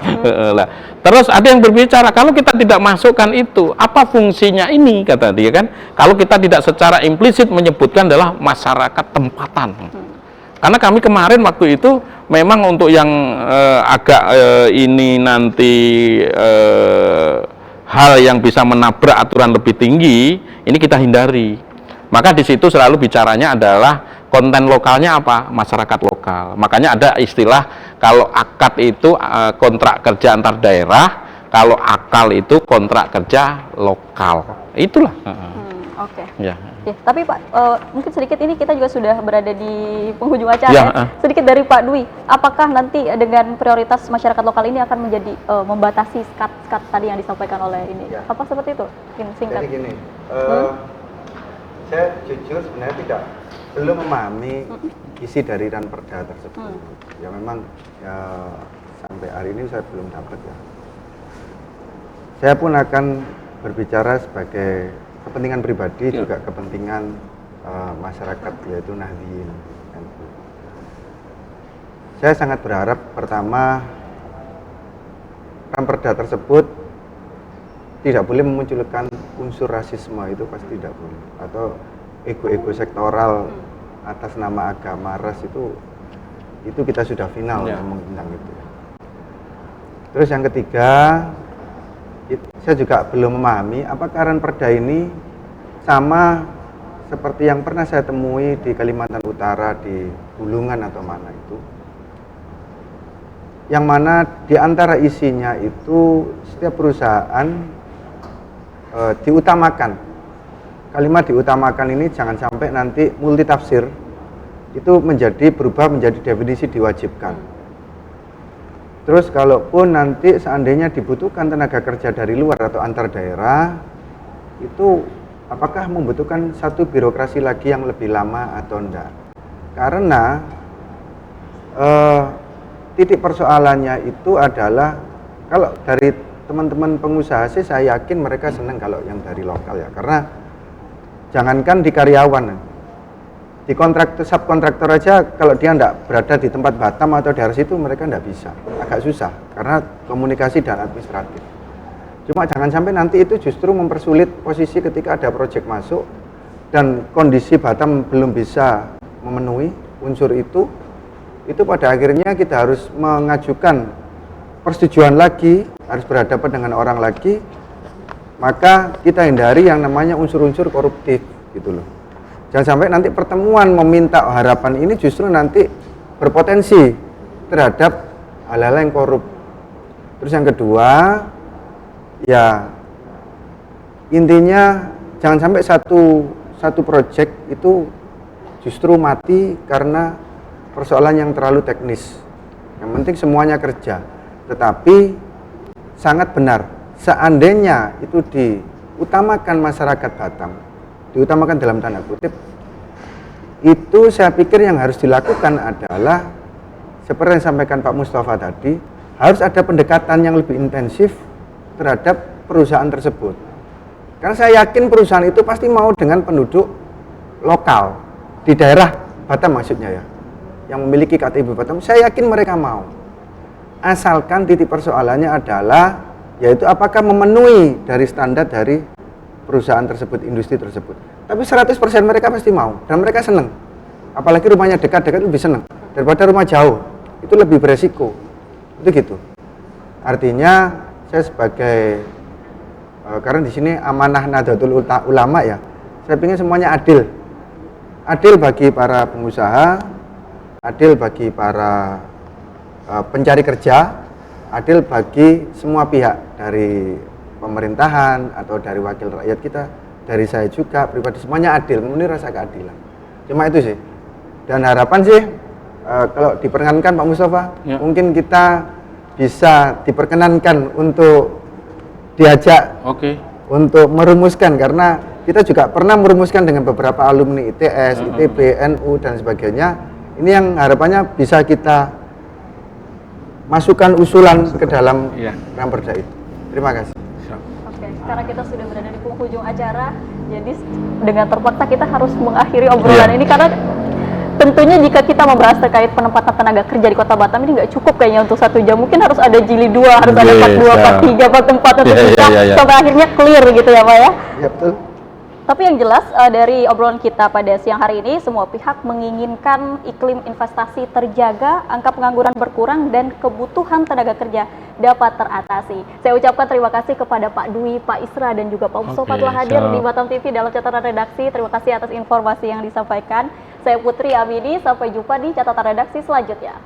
Terus ada yang berbicara, kalau kita tidak masukkan itu, apa fungsinya ini, kata dia kan? Kalau kita tidak secara implisit menyebutkan adalah masyarakat tempatan. Karena kami kemarin waktu itu memang untuk yang agak ini nanti hal yang bisa menabrak aturan lebih tinggi, ini kita hindari. Maka di situ selalu bicaranya adalah konten lokalnya apa? Masyarakat lokal. Makanya ada istilah kalau akad itu kontrak kerja antar daerah, kalau akal itu kontrak kerja lokal. Itulah. Oke. Ya. Ya, tapi Pak, mungkin sedikit ini kita juga sudah berada di penghujung acara. Sedikit dari Pak Dwi, apakah nanti dengan prioritas masyarakat lokal ini akan menjadi membatasi skat tadi yang disampaikan oleh ini? Apa seperti itu? Mungkin singkat. Jadi gini, Saya jujur sebenarnya belum memahami isi dari Ranperda tersebut. Ya memang ya, sampai hari ini saya belum dapat ya. Saya pun akan berbicara sebagai kepentingan pribadi juga kepentingan masyarakat, yaitu Nahdliyin NU. Saya sangat berharap pertama Ranperda tersebut tidak boleh memunculkan unsur rasisme, itu pasti tidak boleh, atau ego-ego sektoral atas nama agama, ras, itu kita sudah final ngomong tentang itu. Terus yang ketiga, saya juga belum memahami apakah Ranperda ini sama seperti yang pernah saya temui di Kalimantan Utara, di Bulungan atau mana itu, yang mana di antara isinya itu setiap perusahaan diutamakan. Kalimat diutamakan ini jangan sampai nanti multitafsir itu berubah menjadi definisi diwajibkan. Terus kalaupun nanti seandainya dibutuhkan tenaga kerja dari luar atau antar daerah, itu apakah membutuhkan satu birokrasi lagi yang lebih lama atau enggak? Karena titik persoalannya itu adalah, kalau dari teman-teman pengusaha sih saya yakin mereka senang kalau yang dari lokal ya, karena jangankan di karyawan, di subkontraktor aja kalau dia enggak berada di tempat Batam atau daerah situ mereka enggak bisa, agak susah karena komunikasi dan administratif. Cuma jangan sampai nanti itu justru mempersulit posisi ketika ada proyek masuk dan kondisi Batam belum bisa memenuhi unsur itu pada akhirnya kita harus mengajukan persetujuan lagi, harus berhadapan dengan orang lagi, maka kita hindari yang namanya unsur-unsur koruptif gitu loh. Jangan sampai nanti pertemuan meminta harapan ini justru nanti berpotensi terhadap hal-hal yang korup. Terus yang kedua, ya intinya jangan sampai satu proyek itu justru mati karena persoalan yang terlalu teknis. Yang penting semuanya kerja. Tetapi sangat benar, seandainya itu diutamakan masyarakat Batam, diutamakan dalam tanda kutip, itu saya pikir yang harus dilakukan adalah seperti yang disampaikan Pak Mustafa tadi, harus ada pendekatan yang lebih intensif terhadap perusahaan tersebut. Karena saya yakin perusahaan itu pasti mau dengan penduduk lokal di daerah Batam maksudnya ya, yang memiliki KTP Batam, saya yakin mereka mau. Asalkan titik persoalannya adalah yaitu apakah memenuhi dari standar dari perusahaan tersebut, industri tersebut. Tapi 100% mereka pasti mau dan mereka senang. Apalagi rumahnya dekat-dekat lebih senang daripada rumah jauh. Itu lebih beresiko. Itu gitu. Artinya saya sebagai karena di sini amanah Nahdlatul Ulama ya, saya ingin semuanya adil. Adil bagi para pengusaha, adil bagi para pencari kerja, adil bagi semua pihak, dari pemerintahan atau dari wakil rakyat kita, dari saya juga pribadi, semuanya adil, memenuhi rasa keadilan. Cuma itu sih. Dan harapan sih kalau diperkenankan Pak Mustafa, mungkin kita bisa diperkenankan untuk diajak untuk merumuskan, karena kita juga pernah merumuskan dengan beberapa alumni ITS, ITB, NU dan sebagainya. Ini yang harapannya bisa kita masukkan usulan ke dalam Ranperda itu. Terima kasih. Oke, karena kita sudah berada di penghujung acara, jadi dengan terpaksa kita harus mengakhiri obrolan ini, karena tentunya jika kita membahas terkait penempatan tenaga kerja di Kota Batam ini nggak cukup kayaknya untuk 1 jam, mungkin harus ada jilid 2, harus ada part 2, part 3, part 4 untuk bisa sampai akhirnya clear gitu ya Pak ya. Ya betul. Tapi yang jelas dari obrolan kita pada siang hari ini, semua pihak menginginkan iklim investasi terjaga, angka pengangguran berkurang, dan kebutuhan tenaga kerja dapat teratasi. Saya ucapkan terima kasih kepada Pak Dwi, Pak Isra, dan juga Pak Mustafa telah hadir di Batam TV dalam catatan redaksi. Terima kasih atas informasi yang disampaikan. Saya Putri Amini, sampai jumpa di catatan redaksi selanjutnya.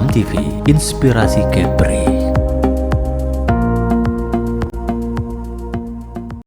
Batam TV, inspirasi Kepri.